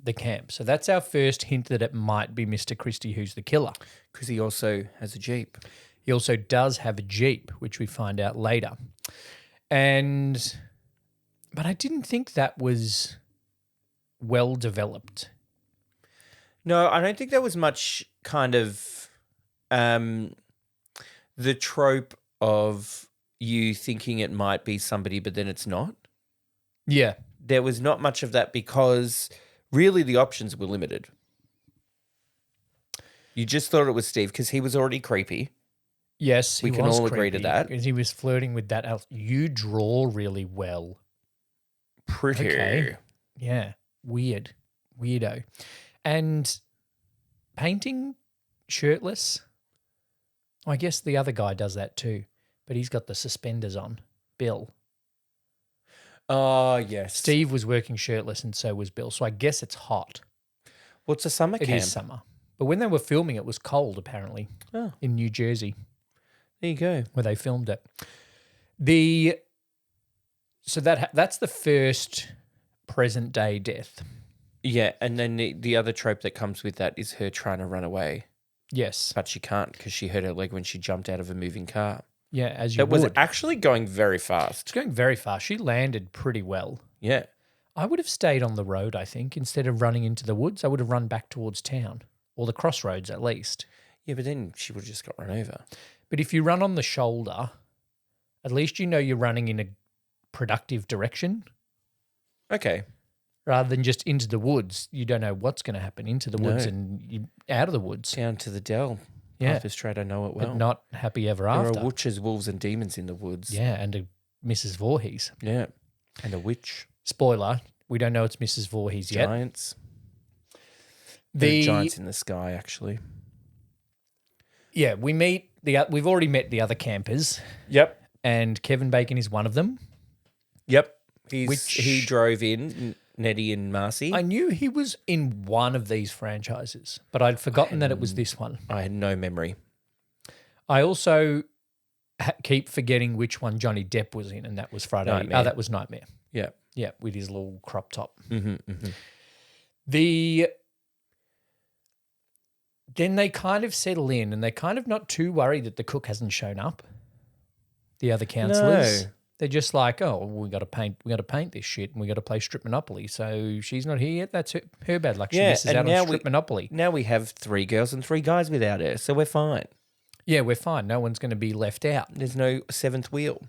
Speaker 1: the camp. So that's our first hint that it might be Mr. Christie who's the killer.
Speaker 2: Because he also has a Jeep.
Speaker 1: He also does have a Jeep, which we find out later. But I didn't think that was well developed.
Speaker 2: No, I don't think there was much kind of the trope of you thinking it might be somebody, but then it's not.
Speaker 1: Yeah.
Speaker 2: There was not much of that because really the options were limited. You just thought it was Steve because he was already creepy.
Speaker 1: Yes,
Speaker 2: we can all agree to that.
Speaker 1: Because he was flirting with that else. You draw really well.
Speaker 2: Pretty.
Speaker 1: Okay. Yeah. Weird. Weirdo. And painting shirtless. I guess the other guy does that too, but he's got the suspenders on. Bill.
Speaker 2: Oh, yes.
Speaker 1: Steve was working shirtless and so was Bill. So I guess it's hot.
Speaker 2: Well, it's a summer camp.
Speaker 1: It is summer. But when they were filming, it was cold apparently in New Jersey.
Speaker 2: There you go.
Speaker 1: Where they filmed it. So that's the first present day death.
Speaker 2: Yeah, and then the other trope that comes with that is her trying to run away.
Speaker 1: Yes.
Speaker 2: But she can't because she hurt her leg when she jumped out of a moving car.
Speaker 1: Yeah, as you
Speaker 2: would. It was actually going very fast.
Speaker 1: It's going very fast. She landed pretty well.
Speaker 2: Yeah.
Speaker 1: I would have stayed on the road, I think. Instead of running into the woods, I would have run back towards town. Or the crossroads, at least.
Speaker 2: Yeah, but then she would have just got run over.
Speaker 1: But if you run on the shoulder, at least you know you're running in a productive direction.
Speaker 2: Okay.
Speaker 1: Rather than just into the woods. You don't know what's going to happen into the woods and you out of the woods.
Speaker 2: Down to the dell.
Speaker 1: Yeah.
Speaker 2: Half Straight, I know it well.
Speaker 1: But not happy ever
Speaker 2: there
Speaker 1: after.
Speaker 2: There are witches, wolves and demons in the woods.
Speaker 1: Yeah, and a Mrs. Voorhees.
Speaker 2: Yeah, and a witch.
Speaker 1: Spoiler, we don't know it's Mrs. Voorhees yet.
Speaker 2: Giants. The giants in the sky, actually.
Speaker 1: Yeah, we've already met the other campers.
Speaker 2: Yep.
Speaker 1: And Kevin Bacon is one of them.
Speaker 2: Yep. He drove in, Nettie and Marcy.
Speaker 1: I knew he was in one of these franchises, but I'd forgotten that it was this one.
Speaker 2: I had no memory.
Speaker 1: I also keep forgetting which one Johnny Depp was in, and that was Friday.
Speaker 2: Nightmare.
Speaker 1: Oh, that was Nightmare.
Speaker 2: Yeah.
Speaker 1: Yeah, with his little crop top.
Speaker 2: Mm-hmm.
Speaker 1: Then they kind of settle in, and they're kind of not too worried that the cook hasn't shown up. The other counsellors.
Speaker 2: No.
Speaker 1: They're just like, oh, we got to paint this shit, and we got to play Strip Monopoly. So she's not here yet. That's her bad luck. She misses out on Strip Monopoly.
Speaker 2: Now we have 3 girls and 3 guys without her, so we're fine.
Speaker 1: Yeah, we're fine. No one's going to be left out.
Speaker 2: There's no 7th wheel.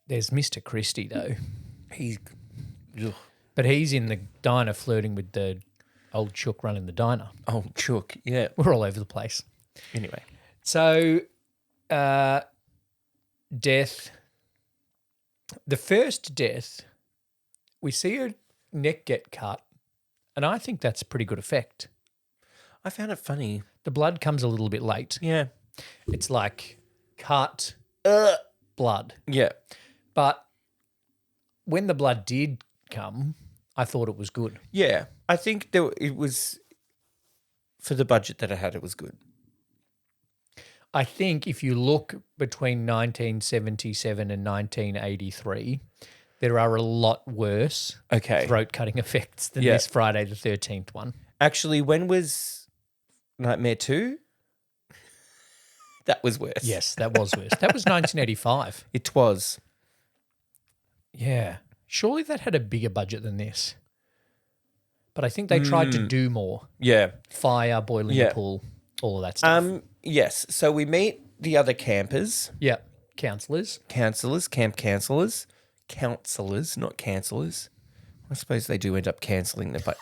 Speaker 1: There's Mr. Christie though.
Speaker 2: But
Speaker 1: he's in the diner flirting with the old chook running the diner.
Speaker 2: Oh, chook, yeah.
Speaker 1: We're all over the place.
Speaker 2: Anyway.
Speaker 1: So, death. The first death, we see her neck get cut, and I think that's a pretty good effect.
Speaker 2: I found it funny.
Speaker 1: The blood comes a little bit late.
Speaker 2: Yeah.
Speaker 1: It's like cut, blood.
Speaker 2: Yeah.
Speaker 1: But when the blood did come, I thought it was good.
Speaker 2: Yeah. I think it was, for the budget that it had, it was good.
Speaker 1: I think if you look between 1977 and 1983, there are a lot worse throat-cutting effects than this Friday the 13th one.
Speaker 2: Actually, when was Nightmare 2? That was worse.
Speaker 1: Yes, that was worse. That was 1985.
Speaker 2: It was.
Speaker 1: Yeah. Surely that had a bigger budget than this. But I think they tried to do more.
Speaker 2: Yeah.
Speaker 1: Fire, boiling the pool, all of that stuff.
Speaker 2: Yes. So we meet the other campers,
Speaker 1: Yeah. Counselors.
Speaker 2: camp counselors, not cancelers. I suppose they do end up cancelling the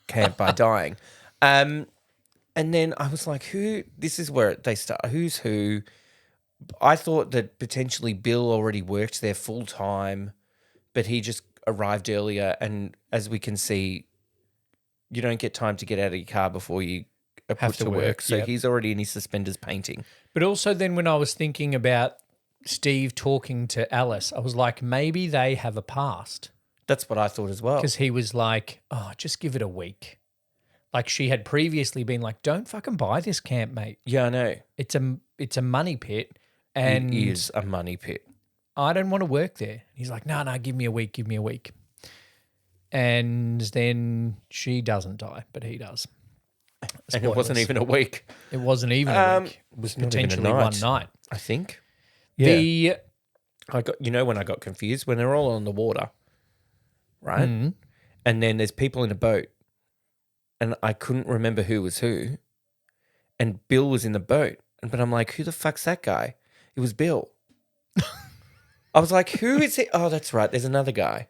Speaker 2: camp by dying. And then I was like, who? This is where they start. Who's who? I thought that potentially Bill already worked there full time, but he just arrived earlier. And as we can see, you don't get time to get out of your car before you are put to work. So he's already in his suspenders painting.
Speaker 1: But also then when I was thinking about Steve talking to Alice, I was like, maybe they have a past.
Speaker 2: That's what I thought as well.
Speaker 1: Because he was like, oh, just give it a week. Like she had previously been like, don't fucking buy this camp, mate.
Speaker 2: Yeah, I know.
Speaker 1: It's a money pit. And
Speaker 2: it is a money pit.
Speaker 1: I don't want to work there. He's like, no, give me a week. And then she doesn't die, but he does. Spoilers.
Speaker 2: And it wasn't even a week.
Speaker 1: It wasn't even a week. It was potentially one night.
Speaker 2: I think. Yeah.
Speaker 1: The
Speaker 2: when I got confused, when they're all on the water, right?
Speaker 1: Mm-hmm.
Speaker 2: And then there's people in a boat, and I couldn't remember who was who, and Bill was in the boat. But I'm like, who the fuck's that guy? It was Bill. I was like, who is he? Oh, that's right. There's another guy.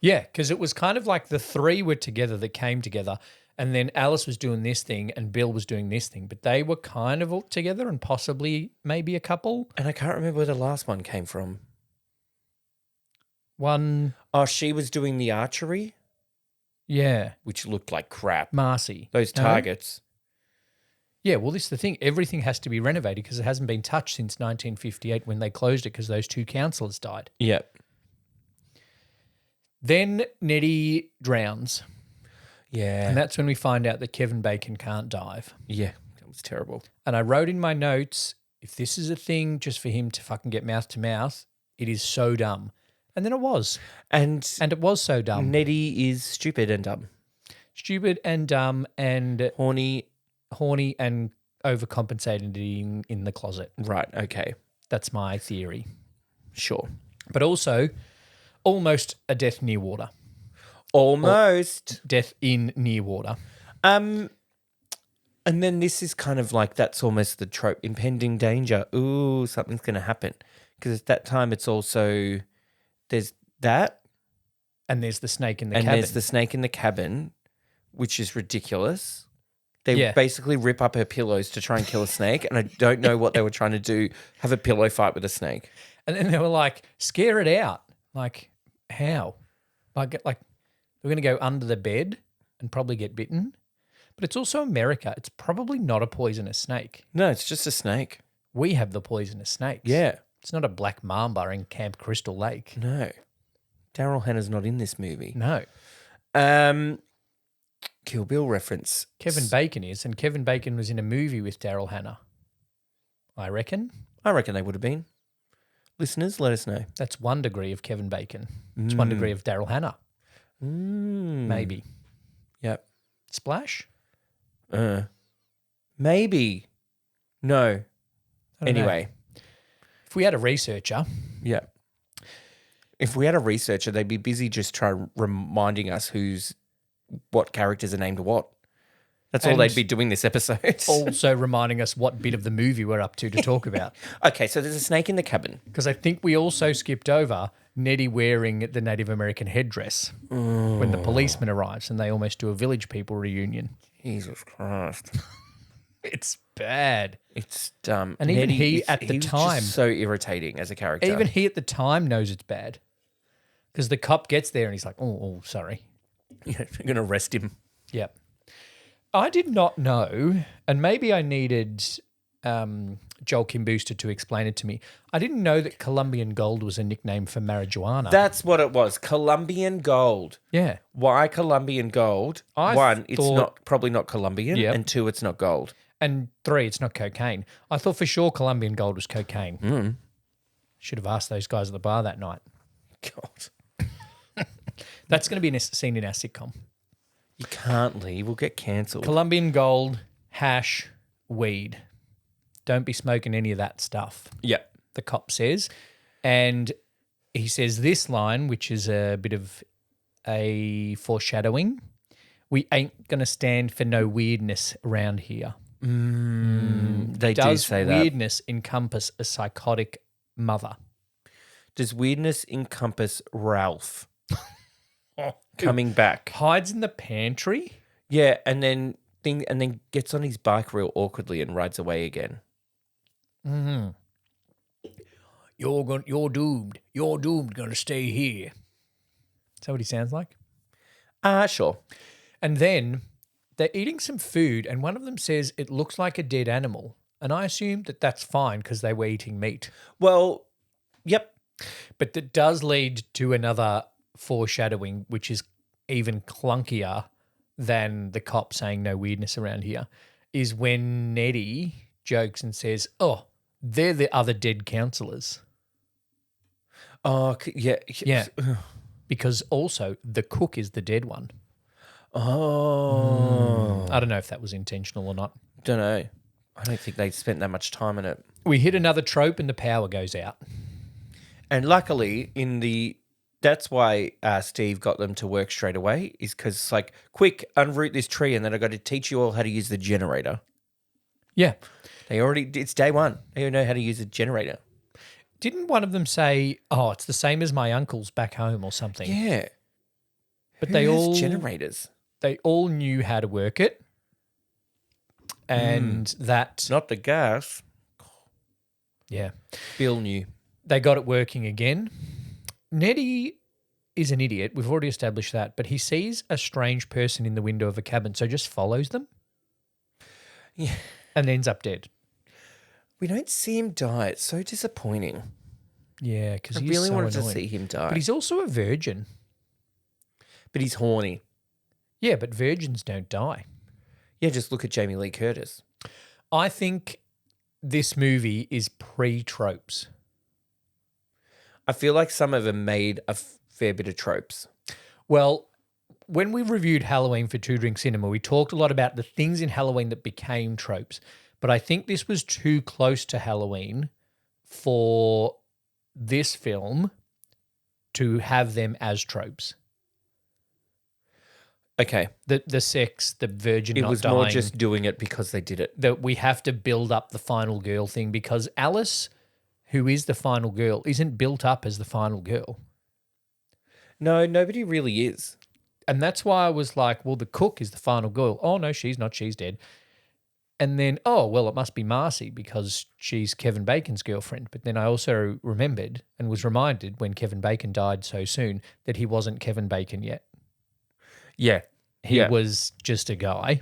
Speaker 1: Yeah, because it was kind of like the three were together that came together, and then Alice was doing this thing and Bill was doing this thing, but they were kind of all together and possibly maybe a couple.
Speaker 2: And I can't remember where the last one came from.
Speaker 1: One.
Speaker 2: Oh, she was doing the archery?
Speaker 1: Yeah.
Speaker 2: Which looked like crap.
Speaker 1: Marcy.
Speaker 2: Those targets.
Speaker 1: Yeah, well, this is the thing. Everything has to be renovated because it hasn't been touched since 1958 when they closed it because those two councillors died.
Speaker 2: Yep.
Speaker 1: Then Nettie drowns.
Speaker 2: Yeah.
Speaker 1: And that's when we find out that Kevin Bacon can't dive.
Speaker 2: Yeah, that was terrible.
Speaker 1: And I wrote in my notes, if this is a thing just for him to fucking get mouth to mouth, it is so dumb. And then it was. And it was so dumb.
Speaker 2: Nettie is stupid and dumb.
Speaker 1: Stupid and dumb and
Speaker 2: horny
Speaker 1: and overcompensating in the closet.
Speaker 2: Right, okay.
Speaker 1: That's my theory.
Speaker 2: Sure.
Speaker 1: But also, almost a death near water.
Speaker 2: Almost.
Speaker 1: Death in near water.
Speaker 2: And then this is kind of like, that's almost the trope, impending danger. Ooh, something's going to happen. Because at that time it's also, there's that.
Speaker 1: And there's the snake in the cabin.
Speaker 2: And there's the snake in the cabin, which is ridiculous. They basically rip up her pillows to try and kill a snake, and I don't know what they were trying to do, have a pillow fight with a snake.
Speaker 1: And then they were like, scare it out. Like, how? Like we're going to go under the bed and probably get bitten. But it's also America. It's probably not a poisonous snake.
Speaker 2: No, it's just a snake.
Speaker 1: We have the poisonous snakes.
Speaker 2: Yeah.
Speaker 1: It's not a black mamba in Camp Crystal Lake.
Speaker 2: No. Daryl Hannah's not in this movie.
Speaker 1: No.
Speaker 2: Kill Bill reference.
Speaker 1: Kevin Bacon is, and Kevin Bacon was in a movie with Daryl Hannah. I reckon.
Speaker 2: I reckon they would have been. Listeners, let us know.
Speaker 1: That's 1 degree of Kevin Bacon. It's 1 degree of Daryl Hannah. Maybe.
Speaker 2: Yep.
Speaker 1: Splash?
Speaker 2: Maybe. No. Anyway.
Speaker 1: If we had a researcher.
Speaker 2: Yeah. If we had a researcher, they'd be busy just reminding us what characters are named what. That's all they'd be doing this episode.
Speaker 1: Also reminding us what bit of the movie we're up to talk about.
Speaker 2: Okay, so there's a snake in the cabin.
Speaker 1: Because I think we also skipped over Nettie wearing the Native American headdress when the policeman arrives and they almost do a Village People reunion.
Speaker 2: Jesus Christ.
Speaker 1: It's bad.
Speaker 2: It's dumb.
Speaker 1: And even he at the time.
Speaker 2: Just so irritating as a character.
Speaker 1: Even he at the time knows it's bad. Because the cop gets there and he's like, oh sorry.
Speaker 2: Yeah, you're going to arrest him.
Speaker 1: Yep. I did not know, and maybe I needed Joel Kim Booster to explain it to me. I didn't know that Colombian gold was a nickname for marijuana.
Speaker 2: That's what it was. Colombian gold.
Speaker 1: Yeah.
Speaker 2: Why Colombian gold? One, it's probably not Colombian, and 2, it's not gold.
Speaker 1: And 3, it's not cocaine. I thought for sure Colombian gold was cocaine. Should have asked those guys at the bar that night.
Speaker 2: God.
Speaker 1: That's going to be a scene in our sitcom.
Speaker 2: You can't leave. We'll get cancelled.
Speaker 1: Colombian gold, hash, weed. Don't be smoking any of that stuff,
Speaker 2: Yeah.
Speaker 1: the cop says. And he says this line, which is a bit of a foreshadowing. We ain't going to stand for no weirdness around here.
Speaker 2: They do
Speaker 1: Does
Speaker 2: say that.
Speaker 1: weirdness encompass a psychotic mother?
Speaker 2: Does weirdness encompass Ralph coming back?
Speaker 1: Hides in the pantry?
Speaker 2: Yeah, and then gets on his bike real awkwardly and rides away again.
Speaker 1: You're doomed. You're doomed. Going to stay here. Is that what he sounds like?
Speaker 2: Sure.
Speaker 1: And then they're eating some food, and one of them says it looks like a dead animal. And I assumed that that's fine because they were eating meat.
Speaker 2: Well, yep.
Speaker 1: But that does lead to another foreshadowing, which is even clunkier than the cop saying no weirdness around here, is when Nettie jokes and says, oh, they're the other dead counsellors.
Speaker 2: Oh, yeah.
Speaker 1: Yeah. Because also the cook is the dead one.
Speaker 2: Oh.
Speaker 1: I don't know if that was intentional or not.
Speaker 2: Don't know. I don't think they spent that much time on it.
Speaker 1: We hit another trope and the power goes out.
Speaker 2: And luckily, that's why Steve got them to work straight away, is because it's like, quick, unroot this tree, and then I got to teach you all how to use the generator.
Speaker 1: Yeah.
Speaker 2: It's day one. They know how to use a generator.
Speaker 1: Didn't one of them say, oh, it's the same as my uncle's back home or something?
Speaker 2: Yeah.
Speaker 1: But
Speaker 2: Who
Speaker 1: they
Speaker 2: has
Speaker 1: all
Speaker 2: generators.
Speaker 1: They all knew how to work it. And that,
Speaker 2: Not the gas.
Speaker 1: yeah,
Speaker 2: Bill knew.
Speaker 1: they got it working again. Nettie is an idiot. We've already established that. But he sees a strange person in the window of a cabin, so just follows them.
Speaker 2: Yeah.
Speaker 1: And ends up dead.
Speaker 2: We don't see him die. It's so disappointing.
Speaker 1: Yeah, because
Speaker 2: I
Speaker 1: he's
Speaker 2: really
Speaker 1: so
Speaker 2: wanted
Speaker 1: annoying.
Speaker 2: to see him die.
Speaker 1: But he's also a virgin.
Speaker 2: But he's horny.
Speaker 1: Yeah, but virgins don't die.
Speaker 2: Yeah, just look at Jamie Lee Curtis.
Speaker 1: I think this movie is pre-tropes.
Speaker 2: I feel like some of them made a fair bit of tropes.
Speaker 1: Well, when we reviewed Halloween for Two Drink Cinema, we talked a lot about the things in Halloween that became tropes. But I think this was too close to Halloween for this film to have them as tropes.
Speaker 2: Okay.
Speaker 1: The sex, the virgin
Speaker 2: It
Speaker 1: not
Speaker 2: was
Speaker 1: dying.
Speaker 2: more just doing it because they did it.
Speaker 1: That we have to build up the final girl thing because Alice, who is the final girl, isn't built up as the final girl.
Speaker 2: No, nobody really is.
Speaker 1: And that's why I was like, well, the cook is the final girl. Oh, no, she's not. She's dead. And then, oh, well, it must be Marcy because she's Kevin Bacon's girlfriend. But then I also remembered and was reminded when Kevin Bacon died so soon that he wasn't Kevin Bacon yet.
Speaker 2: Yeah.
Speaker 1: He was just a guy.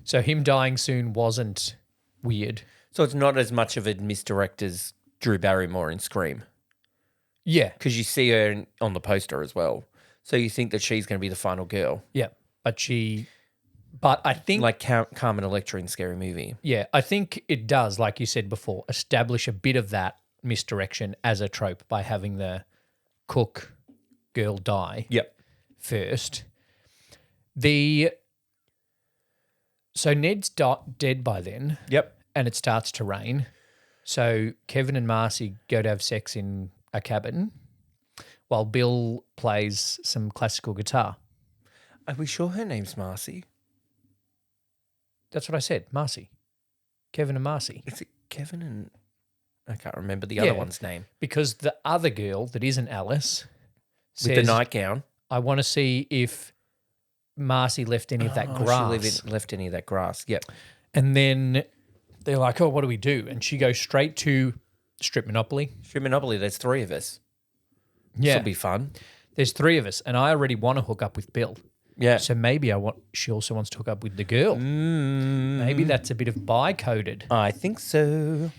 Speaker 1: So him dying soon wasn't weird.
Speaker 2: So it's not as much of a misdirect as Drew Barrymore in Scream.
Speaker 1: Yeah.
Speaker 2: Because you see her on the poster as well. So you think that she's going to be the final girl.
Speaker 1: Yeah. But I think...
Speaker 2: Like Carmen Electra in Scary Movie.
Speaker 1: Yeah, I think it does, like you said before, establish a bit of that misdirection as a trope by having the cook girl die first. So Ned's dead by then.
Speaker 2: Yep.
Speaker 1: And it starts to rain. So Kevin and Marcy go to have sex in a cabin while Bill plays some classical guitar.
Speaker 2: Are we sure her name's Marcy?
Speaker 1: That's what I said, Marcy. Kevin and Marcy.
Speaker 2: Is it Kevin and... I can't remember the other one's name.
Speaker 1: Because the other girl that isn't Alice says,
Speaker 2: With the nightgown.
Speaker 1: I want to see if Marcy left any of that grass.
Speaker 2: She left any of that grass. Yep.
Speaker 1: And then they're like, oh, what do we do? And she goes straight to Strip Monopoly.
Speaker 2: Strip Monopoly, there's 3 of us.
Speaker 1: Yeah.
Speaker 2: This'll be fun.
Speaker 1: There's 3 of us, and I already want to hook up with Bill.
Speaker 2: Yeah.
Speaker 1: So maybe she also wants to hook up with the girl. Maybe that's a bit of bi-coded.
Speaker 2: I think so.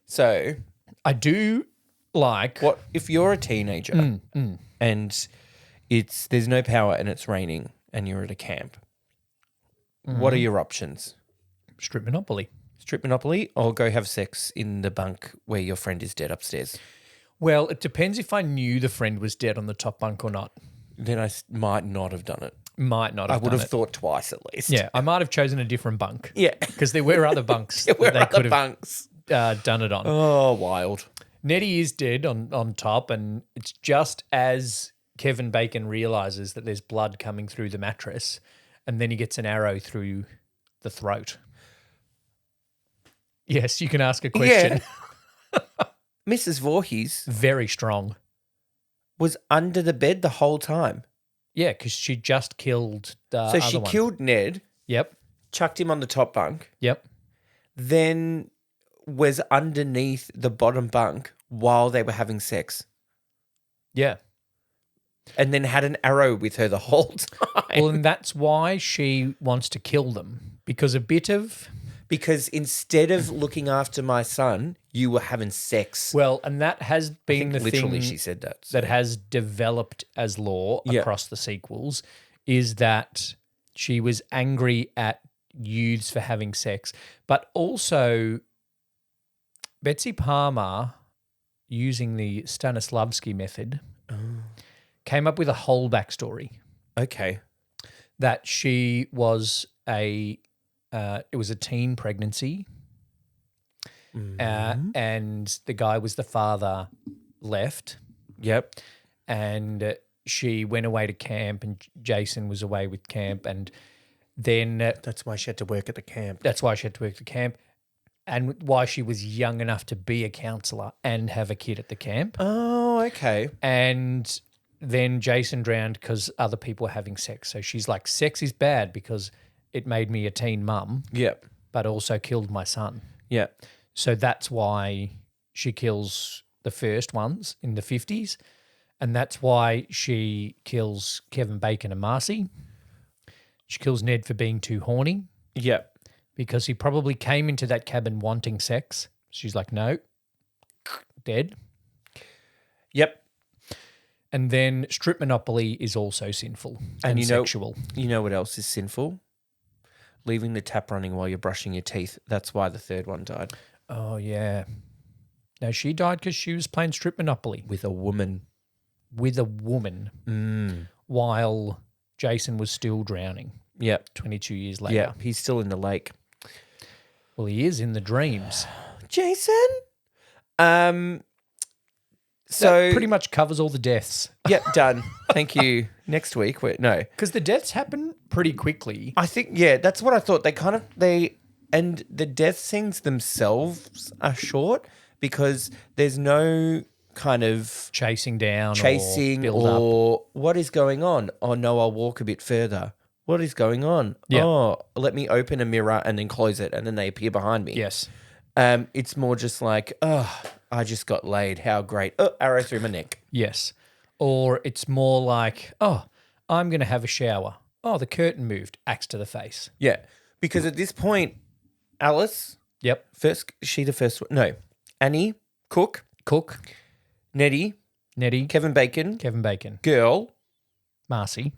Speaker 2: So,
Speaker 1: I do like...
Speaker 2: what if you're a teenager and there's no power and it's raining and you're at a camp? What are your options?
Speaker 1: Strip Monopoly.
Speaker 2: Strip Monopoly or go have sex in the bunk where your friend is dead upstairs?
Speaker 1: Well, it depends if I knew the friend was dead on the top bunk or not.
Speaker 2: Then I might not have done it.
Speaker 1: Might not
Speaker 2: I
Speaker 1: have
Speaker 2: would
Speaker 1: done
Speaker 2: have
Speaker 1: it.
Speaker 2: thought twice at least.
Speaker 1: Yeah, I might have chosen a different bunk.
Speaker 2: Yeah.
Speaker 1: Because there were other bunks
Speaker 2: We're
Speaker 1: that they
Speaker 2: other
Speaker 1: could have
Speaker 2: bunks.
Speaker 1: done it on.
Speaker 2: Oh, wild.
Speaker 1: Nettie is dead on top, and it's just as Kevin Bacon realizes that there's blood coming through the mattress, and then he gets an arrow through the throat. Yes, you can ask a question.
Speaker 2: Yeah. Mrs. Voorhees
Speaker 1: Very strong.
Speaker 2: was under the bed the whole time.
Speaker 1: Yeah, because she just killed the
Speaker 2: So
Speaker 1: other
Speaker 2: she
Speaker 1: one.
Speaker 2: killed Ned,
Speaker 1: Yep,
Speaker 2: chucked him on the top bunk,
Speaker 1: yep.
Speaker 2: then was underneath the bottom bunk while they were having sex,
Speaker 1: Yeah.
Speaker 2: and then had an arrow with her the whole time.
Speaker 1: Well, and that's why she wants to kill them, because a bit of...
Speaker 2: Because instead of looking after my son, you were having sex.
Speaker 1: Well, and that has
Speaker 2: I
Speaker 1: been
Speaker 2: think
Speaker 1: the
Speaker 2: literally
Speaker 1: thing
Speaker 2: she said that. so-
Speaker 1: that has developed as law
Speaker 2: Yeah.
Speaker 1: across the sequels, is that she was angry at youths for having sex, but also Betsy Palmer, using the Stanislavski method, came up with a whole backstory
Speaker 2: Okay.
Speaker 1: that she was it was a teen pregnancy, and the guy was the father left,
Speaker 2: Yep.
Speaker 1: and she went away to camp, and Jason was away with camp, and then
Speaker 2: That's why she had to work at the camp.
Speaker 1: that's why she had to work at the camp, and why she was young enough to be a counselor and have a kid at the camp.
Speaker 2: Oh, okay.
Speaker 1: And then Jason drowned because other people were having sex. So she's like, sex is bad because it made me a teen mum,
Speaker 2: Yep.
Speaker 1: but also killed my son.
Speaker 2: Yep.
Speaker 1: So that's why she kills the first ones in the 50s. And that's why she kills Kevin Bacon and Marcy. She kills Ned for being too horny
Speaker 2: Yep.
Speaker 1: because he probably came into that cabin wanting sex. She's like, no, dead.
Speaker 2: Yep.
Speaker 1: And then strip monopoly is also sinful and
Speaker 2: you know-
Speaker 1: sexual.
Speaker 2: You know what else is sinful? Leaving the tap running while you're brushing your teeth. That's why the third one died.
Speaker 1: Oh, yeah. No, she died because she was playing strip monopoly
Speaker 2: With a woman.
Speaker 1: with a woman while Jason was still drowning
Speaker 2: Yep.
Speaker 1: 22 years later.
Speaker 2: Yeah. He's still in the lake.
Speaker 1: Well, he is in the dreams.
Speaker 2: Jason? So
Speaker 1: That pretty much covers all the deaths.
Speaker 2: Yep, done. Thank you. Next week. No.
Speaker 1: Because the deaths happen pretty quickly.
Speaker 2: I think, that's what I thought. And the death scenes themselves are short because there's no kind of
Speaker 1: Chasing down
Speaker 2: chasing
Speaker 1: or build up.
Speaker 2: or what is going on? Oh, no, I'll walk a bit further. What is going on?
Speaker 1: Yeah.
Speaker 2: Oh, let me open a mirror and then close it and then they appear behind me.
Speaker 1: Yes.
Speaker 2: It's more just like, oh, I just got laid. How great. Oh, arrow through my neck.
Speaker 1: Yes. Or it's more like, oh, I'm going to have a shower. Oh, the curtain moved. Axe to the face.
Speaker 2: Yeah. Because at this point, Alice,
Speaker 1: Yep.
Speaker 2: the first one. No. Annie, Cook, Nettie, Kevin Bacon,
Speaker 1: Kevin Bacon,
Speaker 2: girl,
Speaker 1: Marcy.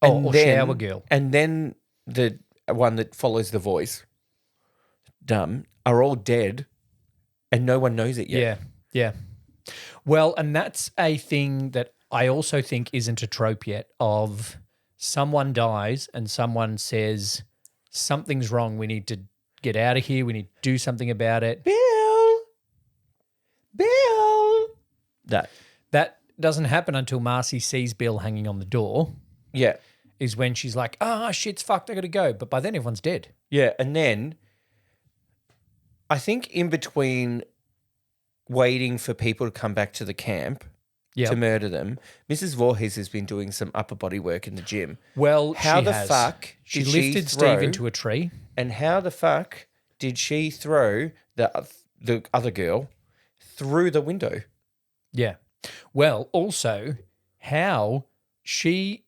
Speaker 2: and
Speaker 1: or
Speaker 2: then-
Speaker 1: shower girl.
Speaker 2: and then the one that follows the voice, dumb, are all dead and no one knows it yet.
Speaker 1: Yeah. Well, and that's a thing that I also think isn't a trope yet of someone dies and someone says, something's wrong. We need to get out of here. We need to do something about it.
Speaker 2: Bill.
Speaker 1: That doesn't happen until Marcy sees Bill hanging on the door,
Speaker 2: Yeah.
Speaker 1: is when she's like, shit's fucked. I got to go. But by then everyone's dead.
Speaker 2: Yeah. And then I think in between waiting for people to come back to the camp
Speaker 1: Yeah.
Speaker 2: to murder them, Mrs. Voorhees has been doing some upper body work in the gym.
Speaker 1: Well,
Speaker 2: How
Speaker 1: she
Speaker 2: the
Speaker 1: has.
Speaker 2: fuck
Speaker 1: She
Speaker 2: did she
Speaker 1: lifted
Speaker 2: throw-
Speaker 1: Steve into a tree.
Speaker 2: And how the fuck did she throw the other girl through the window?
Speaker 1: Yeah. Well, also how she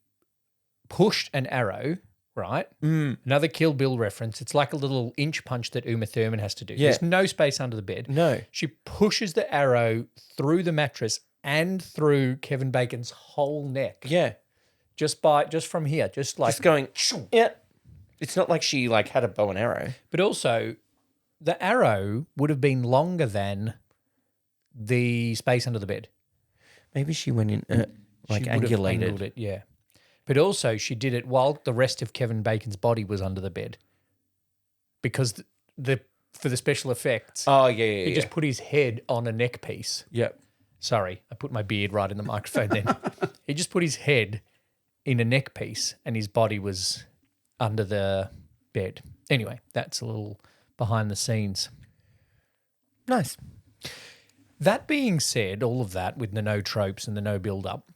Speaker 1: pushed an arrow, right? Another Kill Bill reference. It's like a little inch punch that Uma Thurman has to do.
Speaker 2: Yeah.
Speaker 1: There's no space under the bed.
Speaker 2: No.
Speaker 1: She pushes the arrow through the mattress and through Kevin Bacon's whole neck.
Speaker 2: Yeah.
Speaker 1: Just from here. Just like
Speaker 2: Just going, yeah. It's not like she had a bow and arrow.
Speaker 1: But also the arrow would have been longer than the space under the bed.
Speaker 2: Maybe she went in,
Speaker 1: She would have
Speaker 2: angulated.
Speaker 1: angled it, yeah. But also she did it while the rest of Kevin Bacon's body was under the bed. Because for the special effects,
Speaker 2: Oh, yeah.
Speaker 1: he just put his head on a neck piece.
Speaker 2: Yep.
Speaker 1: Sorry, I put my beard right in the microphone then. He just put his head in a neck piece and his body was under the bed. Anyway, that's a little behind the scenes.
Speaker 2: Nice.
Speaker 1: That being said, all of that with the no tropes and the no build-up,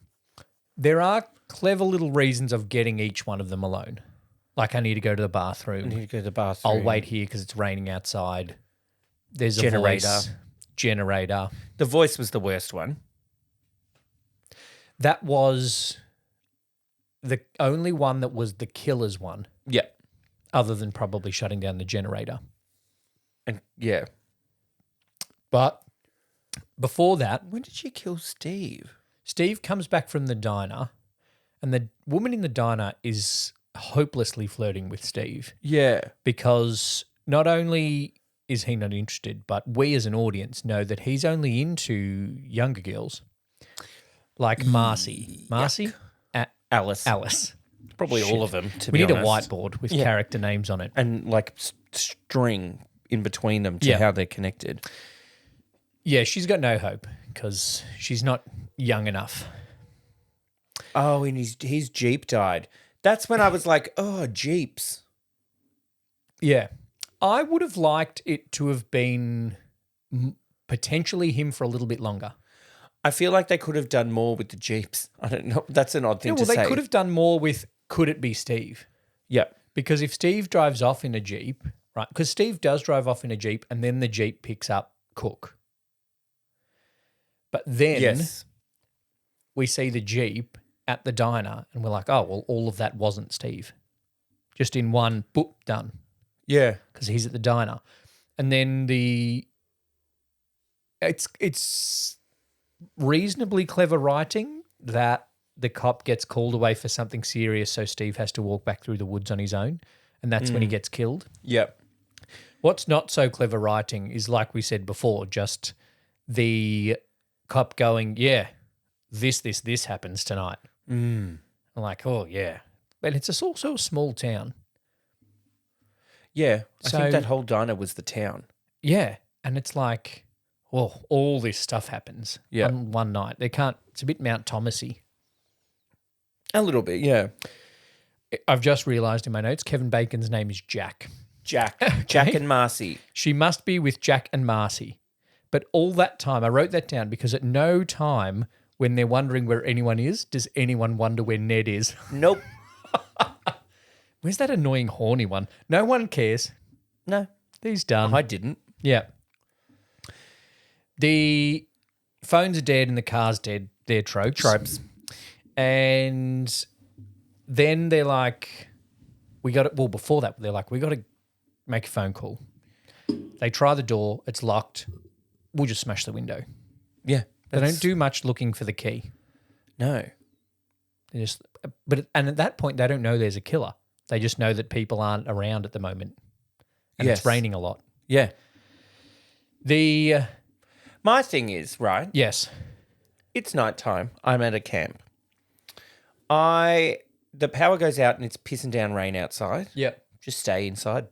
Speaker 1: there are clever little reasons of getting each one of them alone. Like I need to go to the bathroom.
Speaker 2: I need to go to the bathroom.
Speaker 1: I'll wait here because it's raining outside. There's a
Speaker 2: Generator.
Speaker 1: voice. Generator.
Speaker 2: The voice was the worst one.
Speaker 1: That was the only one that was the killer's one,
Speaker 2: Yep.
Speaker 1: other than probably shutting down the generator.
Speaker 2: And yeah.
Speaker 1: But before that,
Speaker 2: When did she kill Steve?
Speaker 1: Steve comes back from the diner and the woman in the diner is hopelessly flirting with Steve
Speaker 2: Yeah.
Speaker 1: because not only is he not interested, but we as an audience know that he's only into younger girls like Marcy. Marcy?
Speaker 2: Alice.
Speaker 1: Alice.
Speaker 2: Probably
Speaker 1: Shit.
Speaker 2: all of them, to
Speaker 1: We
Speaker 2: be
Speaker 1: need
Speaker 2: honest.
Speaker 1: a whiteboard with character names on it.
Speaker 2: And like string in between them to
Speaker 1: Yeah.
Speaker 2: how they're connected.
Speaker 1: Yeah, she's got no hope because she's not young enough.
Speaker 2: Oh, and his Jeep died. That's when I was like, oh, Jeeps.
Speaker 1: Yeah. I would have liked it to have been potentially him for a little bit longer.
Speaker 2: I feel like they could have done more with the Jeeps. I don't know. That's an odd thing to
Speaker 1: They
Speaker 2: say.
Speaker 1: could have done more with could it be Steve?
Speaker 2: Yeah.
Speaker 1: Because if Steve drives off in a Jeep, right? Because Steve does drive off in a Jeep and then the Jeep picks up Cook. But then
Speaker 2: Yes.
Speaker 1: we see the Jeep at the diner and we're like, oh, well, all of that wasn't Steve. Just in one, boop, done.
Speaker 2: Yeah.
Speaker 1: Because he's at the diner. And then it's reasonably clever writing that the cop gets called away for something serious, so Steve has to walk back through the woods on his own, and that's when he gets killed.
Speaker 2: Yep.
Speaker 1: What's not so clever writing is, like we said before, just the cop going, yeah, this happens tonight. I'm like, oh, yeah. But it's also a small town.
Speaker 2: Yeah. I
Speaker 1: So-
Speaker 2: think that whole diner was the town.
Speaker 1: Yeah. And it's like, well, all this stuff happens
Speaker 2: Yeah.
Speaker 1: on one night. It's a bit Mount Thomasy.
Speaker 2: A little bit, yeah.
Speaker 1: I've just realised in my notes, Kevin Bacon's name is Jack.
Speaker 2: Jack. Jack and Marcy.
Speaker 1: She must be with Jack and Marcy. But all that time, I wrote that down because at no time when they're wondering where anyone is, does anyone wonder where Ned is.
Speaker 2: Nope.
Speaker 1: Where's that annoying horny one? No one cares.
Speaker 2: No.
Speaker 1: He's done.
Speaker 2: I didn't.
Speaker 1: Yeah. The phone's dead and the car's dead. They're tropes.
Speaker 2: Tropes.
Speaker 1: And then they're like, before that, they're like, we got to make a phone call. They try the door. It's locked. We'll just smash the window.
Speaker 2: Yeah.
Speaker 1: They don't do much looking for the key.
Speaker 2: No.
Speaker 1: They just, and at that point, they don't know there's a killer. They just know that people aren't around at the moment. And
Speaker 2: Yes.
Speaker 1: it's raining a lot.
Speaker 2: Yeah. My thing is, right,
Speaker 1: Yes.
Speaker 2: it's nighttime. I'm at a camp. The power goes out and it's pissing down rain outside.
Speaker 1: Yep.
Speaker 2: Just stay inside.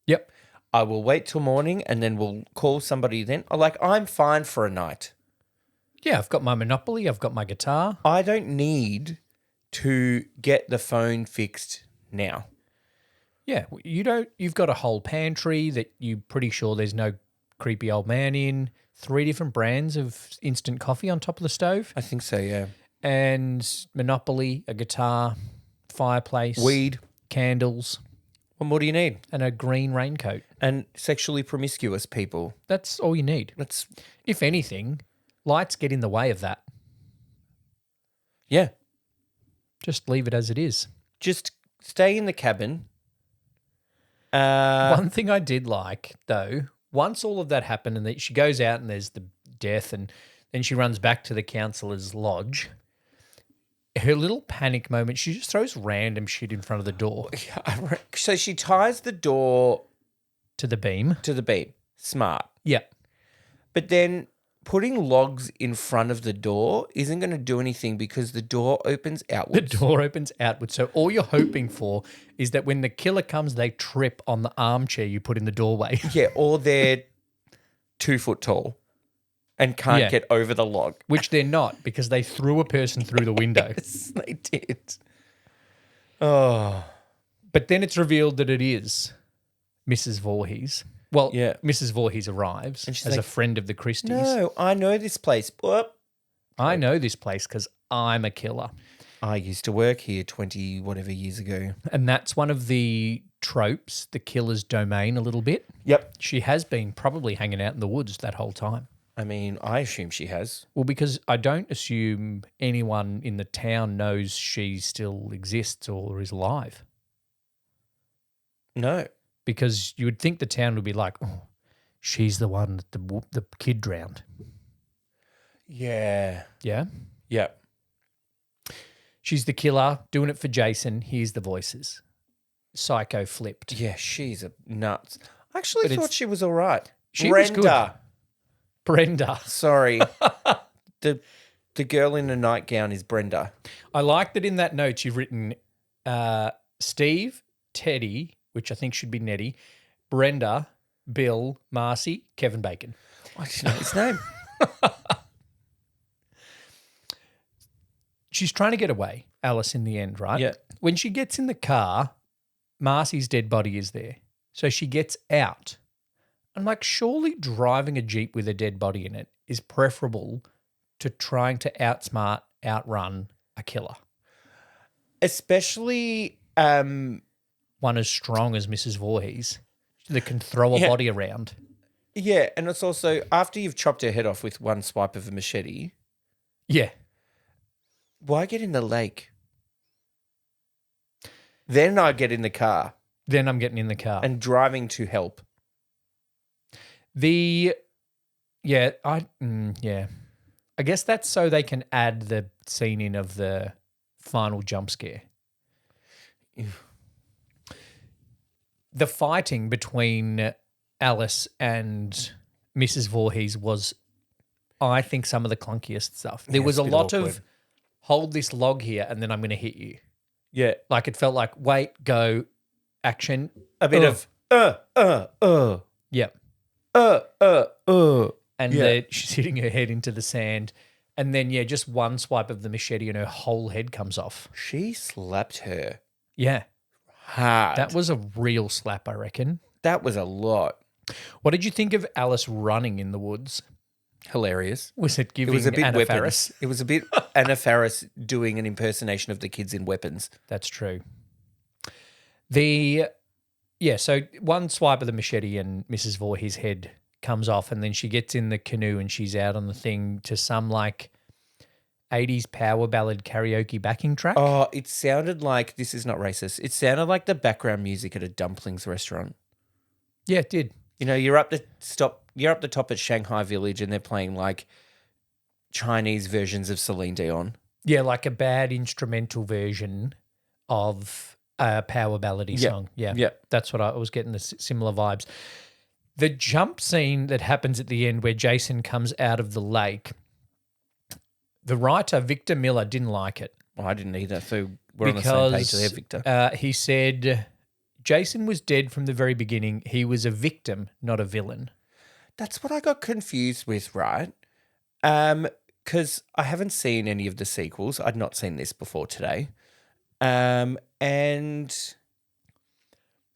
Speaker 1: Yep.
Speaker 2: I will wait till morning and then we'll call somebody then. I'm fine for a night.
Speaker 1: Yeah, I've got my Monopoly. I've got my guitar.
Speaker 2: I don't need to get the phone fixed now.
Speaker 1: Yeah, you've got a whole pantry that you're pretty sure there's no creepy old man in, 3 different brands of instant coffee on top of the stove,
Speaker 2: I think so, yeah.
Speaker 1: and Monopoly, a guitar, fireplace,
Speaker 2: Weed.
Speaker 1: candles,
Speaker 2: What more do you need?
Speaker 1: and a green raincoat.
Speaker 2: And sexually promiscuous people.
Speaker 1: That's all you need.
Speaker 2: That's,
Speaker 1: If anything, lights get in the way of that.
Speaker 2: yeah.
Speaker 1: Just leave it as it is.
Speaker 2: Just stay in the cabin.
Speaker 1: One thing I did like, though, once all of that happened and that she goes out and there's the death and then she runs back to the counsellor's lodge, her little panic moment, she just throws random shit in front of the door
Speaker 2: So she ties the door
Speaker 1: to the beam.
Speaker 2: to the beam. Smart.
Speaker 1: Yeah.
Speaker 2: But then putting logs in front of the door isn't going to do anything because the door opens
Speaker 1: The
Speaker 2: outwards.
Speaker 1: door opens outward. So all you're hoping for is that when the killer comes, they trip on the armchair you put in the doorway.
Speaker 2: Yeah, or they're 2 foot tall and can't
Speaker 1: Yeah.
Speaker 2: get over the log.
Speaker 1: Which they're not because they threw a person through the window.
Speaker 2: Yes, they did. Oh,
Speaker 1: But then it's revealed that it is Mrs. Voorhees. Well,
Speaker 2: Yeah.
Speaker 1: Mrs. Voorhees arrives
Speaker 2: And she's
Speaker 1: as a
Speaker 2: like,
Speaker 1: friend of the Christies.
Speaker 2: no, I know this place. Whoop.
Speaker 1: I know this place because I'm a killer.
Speaker 2: I used to work here 20 whatever years ago.
Speaker 1: And that's one of the tropes, the killer's domain a little bit.
Speaker 2: Yep.
Speaker 1: She has been probably hanging out in the woods that whole time.
Speaker 2: I mean, I assume she has.
Speaker 1: Well, because I don't assume anyone in the town knows she still exists or is alive.
Speaker 2: No.
Speaker 1: Because you would think the town would be like, oh, she's the one that the kid drowned.
Speaker 2: Yeah.
Speaker 1: Yeah?
Speaker 2: Yep.
Speaker 1: She's the killer, doing it for Jason. Here's the voices. Psycho flipped.
Speaker 2: Yeah, she's a nuts. I actually
Speaker 1: But
Speaker 2: thought she was all right.
Speaker 1: She was good.
Speaker 2: Brenda.
Speaker 1: Brenda.
Speaker 2: Sorry. the girl in the nightgown is Brenda.
Speaker 1: I like that in that note you've written Steve, Teddy, which I think should be Nettie, Brenda, Bill, Marcy, Kevin Bacon.
Speaker 2: I didn't know his name.
Speaker 1: She's trying to get away, Alice, in the end, right?
Speaker 2: Yeah.
Speaker 1: When she gets in the car, Marcy's dead body is there. So she gets out. I'm like, surely driving a Jeep with a dead body in it is preferable to trying to outrun a killer.
Speaker 2: Especially
Speaker 1: One as strong as Mrs. Voorhees that can throw a
Speaker 2: Yeah.
Speaker 1: body around.
Speaker 2: yeah, and it's also after you've chopped her head off with one swipe of a machete,
Speaker 1: Yeah.
Speaker 2: why get in the lake? Then I get in the car
Speaker 1: Then I'm getting in the car.
Speaker 2: and driving to help.
Speaker 1: I guess that's so they can add the scene in of the final jump scare. The fighting between Alice and Mrs. Voorhees was, I think, some of the clunkiest stuff. There
Speaker 2: Yeah,
Speaker 1: was
Speaker 2: it's
Speaker 1: a
Speaker 2: a bit
Speaker 1: lot
Speaker 2: awkward.
Speaker 1: of hold this log here and then I'm going to hit you.
Speaker 2: Yeah,
Speaker 1: Like it felt like wait, go, action.
Speaker 2: a bit of
Speaker 1: Yep. And
Speaker 2: Yeah.
Speaker 1: she's hitting her head into the sand. And then, just one swipe of the machete and her whole head comes off.
Speaker 2: She slapped her
Speaker 1: Yeah.
Speaker 2: hard.
Speaker 1: That was a real slap, I reckon.
Speaker 2: That was a lot.
Speaker 1: What did you think of Alice running in the woods?
Speaker 2: Hilarious.
Speaker 1: Was it
Speaker 2: It
Speaker 1: giving
Speaker 2: was a bit
Speaker 1: Anna
Speaker 2: weapons.
Speaker 1: Faris?
Speaker 2: It was a bit Anna Faris doing an impersonation of the kids in Weapons.
Speaker 1: That's true. So one swipe of the machete and Mrs. Voorhees' head comes off and then she gets in the canoe and she's out on the thing to some like 80s power ballad karaoke backing track.
Speaker 2: Oh, it sounded like, this is not racist, it sounded like the background music at a dumplings restaurant.
Speaker 1: Yeah, it did.
Speaker 2: You know, you're up the top at Shanghai Village and they're playing like Chinese versions of Celine Dion.
Speaker 1: Yeah, like a bad instrumental version of a power ballady song. Yeah,
Speaker 2: yeah.
Speaker 1: that's what I was getting, the similar vibes. The jump scene that happens at the end where Jason comes out of the lake, the writer, Victor Miller, didn't like it.
Speaker 2: Oh, I didn't either. So we're on the same page there, Victor.
Speaker 1: He said Jason was dead from the very beginning. He was a victim, not a villain.
Speaker 2: That's what I got confused with, right? Because I haven't seen any of the sequels. I'd not seen this before today. And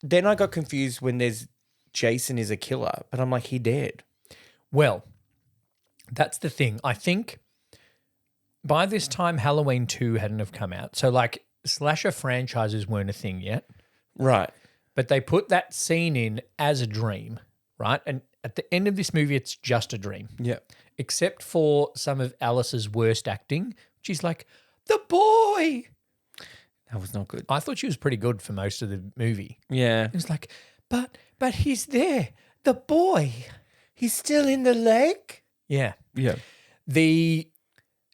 Speaker 2: then I got confused when there's Jason is a killer, but I'm like, he dead.
Speaker 1: Well, that's the thing. I think by this time Halloween 2 hadn't have come out. So like slasher franchises weren't a thing yet.
Speaker 2: Right.
Speaker 1: But they put that scene in as a dream, right? And at the end of this movie, it's just a dream.
Speaker 2: Yeah.
Speaker 1: Except for some of Alice's worst acting. She's like, the boy.
Speaker 2: That was not good.
Speaker 1: I thought she was pretty good for most of the movie.
Speaker 2: Yeah.
Speaker 1: It was like, but he's there, the boy.
Speaker 2: He's still in the lake?
Speaker 1: Yeah.
Speaker 2: Yeah.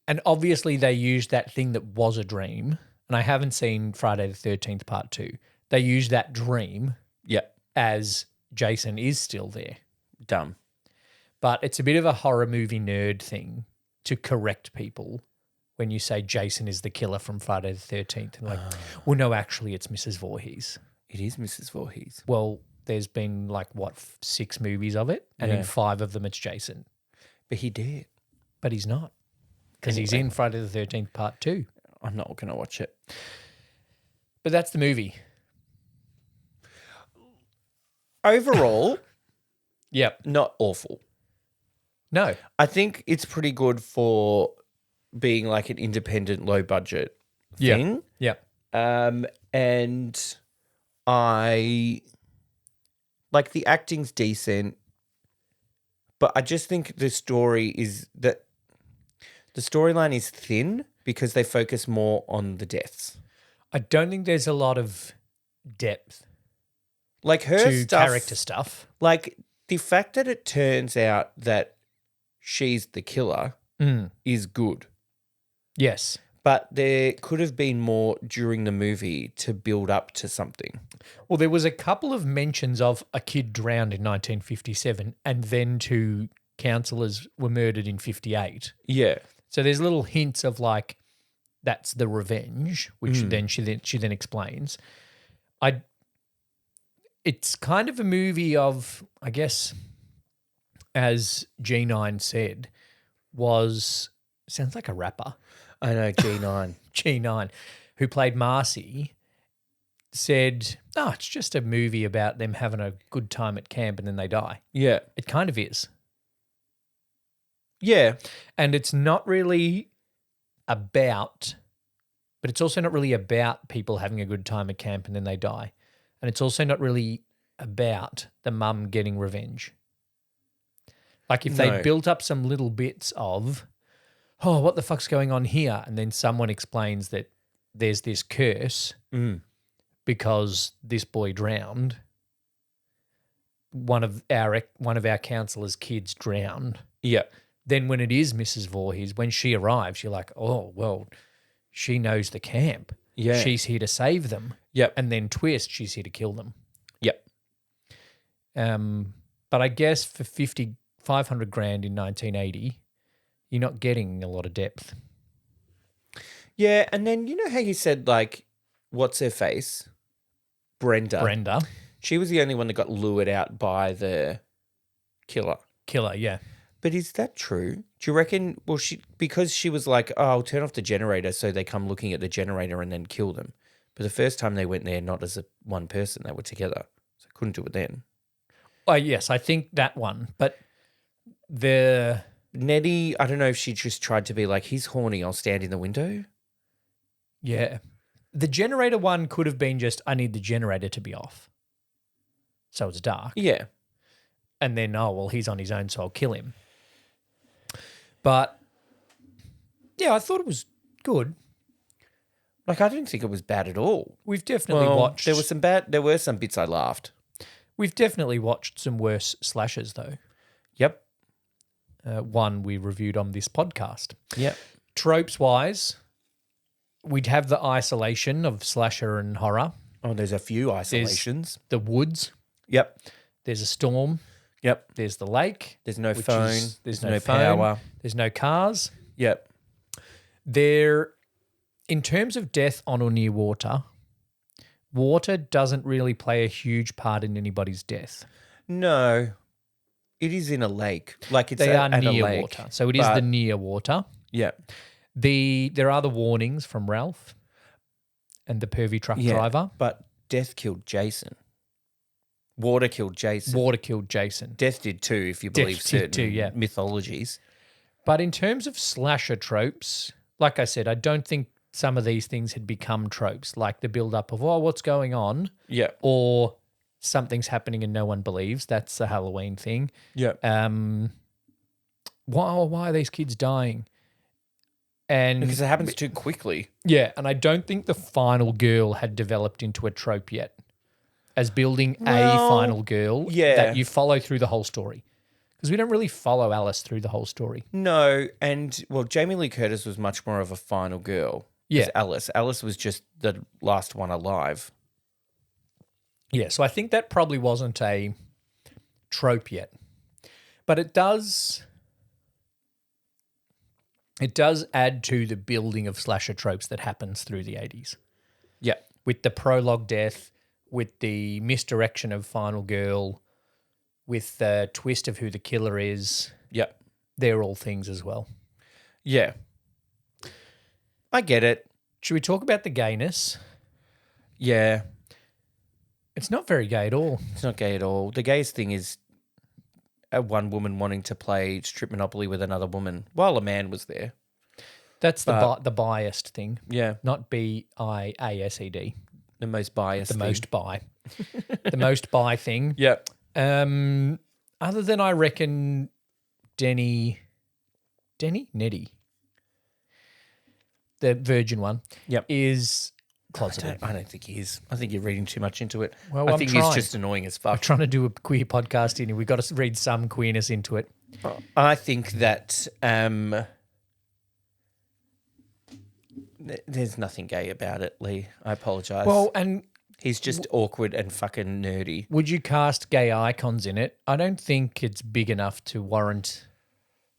Speaker 1: And obviously they used that thing that was a dream. And I haven't seen Friday the 13th Part 2. They used that dream
Speaker 2: Yeah.
Speaker 1: as Jason is still there.
Speaker 2: Dumb.
Speaker 1: But it's a bit of a horror movie nerd thing to correct people when you say Jason is the killer from Friday the 13th. And well, no, actually, it's Mrs. Voorhees.
Speaker 2: It is Mrs. Voorhees.
Speaker 1: Well, there's been 6 movies of it, and in 5 of them it's Jason.
Speaker 2: But he did.
Speaker 1: But he's not, because he's in Friday the 13th Part 2.
Speaker 2: I'm not going to watch it.
Speaker 1: But that's the movie.
Speaker 2: Overall,
Speaker 1: Yep.
Speaker 2: not awful.
Speaker 1: No.
Speaker 2: I think it's pretty good for being like an independent, low budget thing.
Speaker 1: Yeah.
Speaker 2: And I like the acting's decent, but I just think the storyline is thin because they focus more on the deaths.
Speaker 1: I don't think there's a lot of depth
Speaker 2: Like her
Speaker 1: to
Speaker 2: stuff,
Speaker 1: character stuff.
Speaker 2: like the fact that it turns out that she's the killer is good.
Speaker 1: Yes.
Speaker 2: But there could have been more during the movie to build up to something.
Speaker 1: Well, there was a couple of mentions of a kid drowned in 1957 and then 2 counsellors were murdered in 58.
Speaker 2: Yeah.
Speaker 1: So there's little hints of that's the revenge, which then she then explains. It's kind of a movie of, I guess, as G9 said, sounds like a rapper.
Speaker 2: I know, G9.
Speaker 1: G9, who played Marcy, said, it's just a movie about them having a good time at camp and then they die.
Speaker 2: Yeah.
Speaker 1: It kind of is.
Speaker 2: Yeah.
Speaker 1: And it's not really but it's also not really about people having a good time at camp and then they die. And it's also not really about the mum getting revenge. Like if they built up some little bits of, what the fuck's going on here? And then someone explains that there's this curse because this boy drowned. One of our counsellor's kids drowned.
Speaker 2: Yeah.
Speaker 1: Then when it is Mrs. Voorhees, when she arrives, you're like, oh, well, she knows the camp.
Speaker 2: Yeah.
Speaker 1: She's here to save them.
Speaker 2: Yep.
Speaker 1: And then twist, she's here to kill them.
Speaker 2: Yep.
Speaker 1: But I guess for 500 grand in 1980, you're not getting a lot of depth.
Speaker 2: Yeah, and then you know how you said, what's her face? Brenda. She was the only one that got lured out by the killer.
Speaker 1: Killer, yeah.
Speaker 2: But is that true? Do you reckon, because she was like, I'll turn off the generator so they come looking at the generator and then kill them. But the first time they went there, not as one person, they were together. So I couldn't do it then.
Speaker 1: Oh, yes, I think that one. But
Speaker 2: Nettie, I don't know if she just tried to be like, he's horny, I'll stand in the window.
Speaker 1: Yeah. The generator one could have been just, I need the generator to be off. So it's dark.
Speaker 2: Yeah.
Speaker 1: And then, he's on his own, so I'll kill him. But, yeah, I thought it was good.
Speaker 2: I didn't think it was bad at all.
Speaker 1: We've definitely watched.
Speaker 2: There were some bits I laughed.
Speaker 1: We've definitely watched some worse slashers, though.
Speaker 2: Yep.
Speaker 1: One we reviewed on this podcast.
Speaker 2: Yep.
Speaker 1: Tropes-wise, we'd have the isolation of slasher and horror.
Speaker 2: Oh, there's a few isolations.
Speaker 1: There's the woods.
Speaker 2: Yep.
Speaker 1: There's a storm.
Speaker 2: Yep.
Speaker 1: There's the lake.
Speaker 2: There's no phone.
Speaker 1: There's
Speaker 2: no
Speaker 1: phone,
Speaker 2: power.
Speaker 1: There's no cars.
Speaker 2: Yep.
Speaker 1: In terms of death on or near water doesn't really play a huge part in anybody's death.
Speaker 2: No. It is in a lake.
Speaker 1: They are near water. So it is the near water.
Speaker 2: Yeah.
Speaker 1: There are the warnings from Ralph and the pervy truck driver.
Speaker 2: But death killed Jason. Water killed Jason. Death did too, if you believe certain mythologies.
Speaker 1: But in terms of slasher tropes, like I said, I don't think some of these things had become tropes, like the build-up of, what's going on?
Speaker 2: Yeah.
Speaker 1: Or something's happening and no one believes. That's the Halloween thing.
Speaker 2: Yeah.
Speaker 1: Why are these kids dying? And
Speaker 2: because it happens too quickly.
Speaker 1: Yeah, and I don't think the final girl had developed into a trope yet as building a final girl that you follow through the whole story. Because we don't really follow Alice through the whole story.
Speaker 2: No, and, Jamie Lee Curtis was much more of a final girl.
Speaker 1: Yeah.
Speaker 2: Alice. Alice was just the last one alive.
Speaker 1: Yeah, so I think that probably wasn't a trope yet. But it does add to the building of slasher tropes that happens through the 80s.
Speaker 2: Yeah.
Speaker 1: With the prologue death, with the misdirection of Final Girl, with the twist of who the killer is.
Speaker 2: Yeah.
Speaker 1: They're all things as well.
Speaker 2: Yeah. I get it.
Speaker 1: Should we talk about the gayness?
Speaker 2: Yeah.
Speaker 1: It's not very gay at all.
Speaker 2: It's not gay at all. The gayest thing is one woman wanting to play strip Monopoly with another woman while a man was there.
Speaker 1: That's the biased thing.
Speaker 2: Yeah.
Speaker 1: Not BIASED.
Speaker 2: The most biased
Speaker 1: The
Speaker 2: thing.
Speaker 1: most bi. The most bi thing.
Speaker 2: Yeah.
Speaker 1: Other than I reckon Neddy, the virgin one,
Speaker 2: Yep.
Speaker 1: is closeted.
Speaker 2: I don't think he is. I think you're reading too much into it.
Speaker 1: Well,
Speaker 2: I
Speaker 1: I'm
Speaker 2: think
Speaker 1: trying.
Speaker 2: he's just annoying as
Speaker 1: I'm
Speaker 2: fuck.
Speaker 1: trying to do a queer podcast here. We've got to read some queerness into it.
Speaker 2: I think that there's nothing gay about it, Lee. I apologise.
Speaker 1: Well, and
Speaker 2: he's just awkward and fucking nerdy.
Speaker 1: would you cast gay icons in it? I don't think it's big enough to warrant,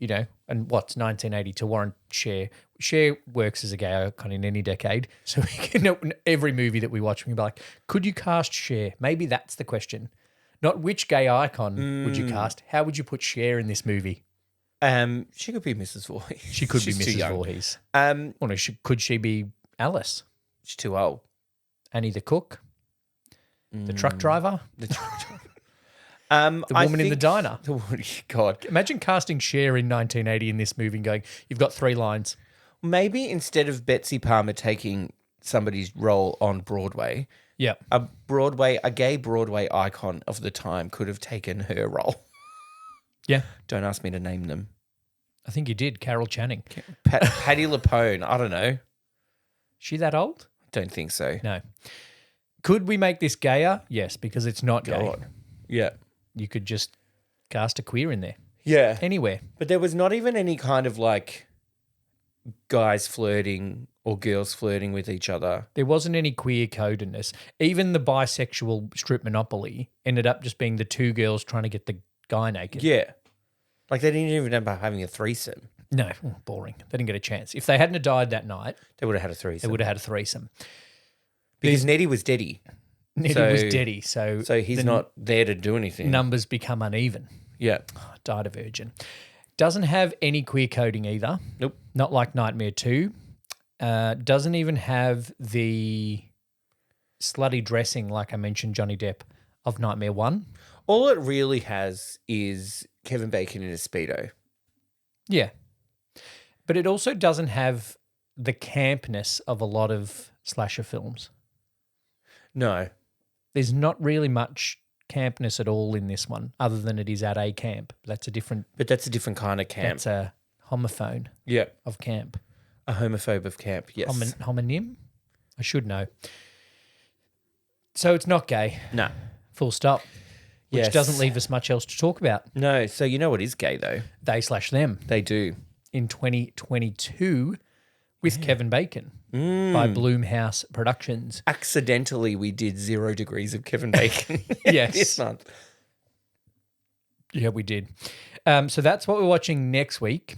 Speaker 1: and what's 1980 to warrant Cher. Cher works as a gay icon in any decade. So every movie that we watch, we can be like, could you cast Cher? Maybe that's the question. Not which gay icon would you cast. How would you put Cher in this movie?
Speaker 2: She could be Mrs. Voorhees.
Speaker 1: She could
Speaker 2: She's
Speaker 1: be
Speaker 2: too
Speaker 1: Mrs.
Speaker 2: young.
Speaker 1: Voorhees.
Speaker 2: Well,
Speaker 1: no, could she be Alice?
Speaker 2: she's too old.
Speaker 1: Annie the cook? The truck driver?
Speaker 2: The
Speaker 1: The woman in the diner?
Speaker 2: God.
Speaker 1: Imagine casting Cher in 1980 in this movie and going, you've got 3 lines.
Speaker 2: Maybe instead of Betsy Palmer taking somebody's role on Broadway,
Speaker 1: Yeah.
Speaker 2: a gay Broadway icon of the time could have taken her role.
Speaker 1: Yeah.
Speaker 2: Don't ask me to name them.
Speaker 1: I think you did. Carol Channing.
Speaker 2: Patti LuPone. I don't know.
Speaker 1: She that old?
Speaker 2: Don't think so.
Speaker 1: No. Could we make this gayer? Yes, because it's not gay.
Speaker 2: God. Yeah.
Speaker 1: You could just cast a queer in there.
Speaker 2: Yeah.
Speaker 1: Anywhere.
Speaker 2: But there was not even any kind of like guys flirting or girls flirting with each other.
Speaker 1: There wasn't any queer code in this. Even the bisexual strip Monopoly ended up just being the 2 girls trying to get the guy naked.
Speaker 2: Yeah. Like they didn't even end up having a threesome.
Speaker 1: No, boring. They didn't get a chance. If they hadn't have died that night,
Speaker 2: They would have had a
Speaker 1: they
Speaker 2: threesome.
Speaker 1: would have had a threesome.
Speaker 2: Because Nettie was Deddy.
Speaker 1: Neddy
Speaker 2: So-
Speaker 1: was Deddy, so
Speaker 2: He's
Speaker 1: the
Speaker 2: not there to do anything.
Speaker 1: numbers become uneven.
Speaker 2: Yeah.
Speaker 1: Died a virgin. Doesn't have any queer coding either.
Speaker 2: Nope.
Speaker 1: Not like Nightmare 2. Doesn't even have the slutty dressing, like I mentioned, Johnny Depp, of Nightmare 1.
Speaker 2: All it really has is Kevin Bacon in a Speedo.
Speaker 1: Yeah. But it also doesn't have the campness of a lot of slasher films.
Speaker 2: No.
Speaker 1: There's not really much campness at all in this one, other than it is at a camp. That's a different
Speaker 2: But that's a different kind of camp.
Speaker 1: That's a homophone
Speaker 2: Yeah.
Speaker 1: of camp.
Speaker 2: A homophobe of camp, yes.
Speaker 1: Homonym? I should know. So it's not gay.
Speaker 2: No.
Speaker 1: Full stop. Which
Speaker 2: Yes.
Speaker 1: doesn't leave us much else to talk about.
Speaker 2: No. So you know what is gay though?
Speaker 1: They/them
Speaker 2: They do.
Speaker 1: in 2022 with Kevin Bacon by Bloomhouse Productions.
Speaker 2: Accidentally, we did 0 degrees of Kevin Bacon
Speaker 1: Yes.
Speaker 2: this month.
Speaker 1: Yeah, we did. So that's what we're watching next week.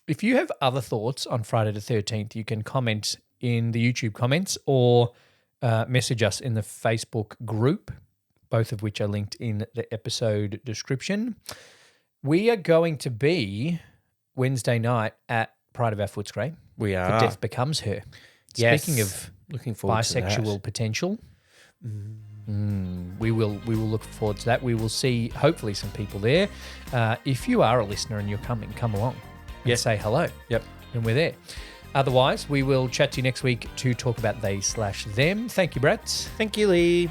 Speaker 1: If you have other thoughts on Friday the 13th, you can comment in the YouTube comments or message us in the Facebook group, both of which are linked in the episode description. We are going to be Wednesday night at Pride of Our Footscray.
Speaker 2: We
Speaker 1: For
Speaker 2: are.
Speaker 1: Death Becomes Her.
Speaker 2: Yes.
Speaker 1: Speaking of
Speaker 2: Looking forward to
Speaker 1: bisexual
Speaker 2: that.
Speaker 1: potential, we will look forward to that. We will see hopefully some people there. If you are a listener and you're coming, come along and
Speaker 2: Yes.
Speaker 1: say hello.
Speaker 2: Yep.
Speaker 1: And we're there. Otherwise, we will chat to you next week to talk about they/them. Thank you, Brett.
Speaker 2: Thank you, Lee.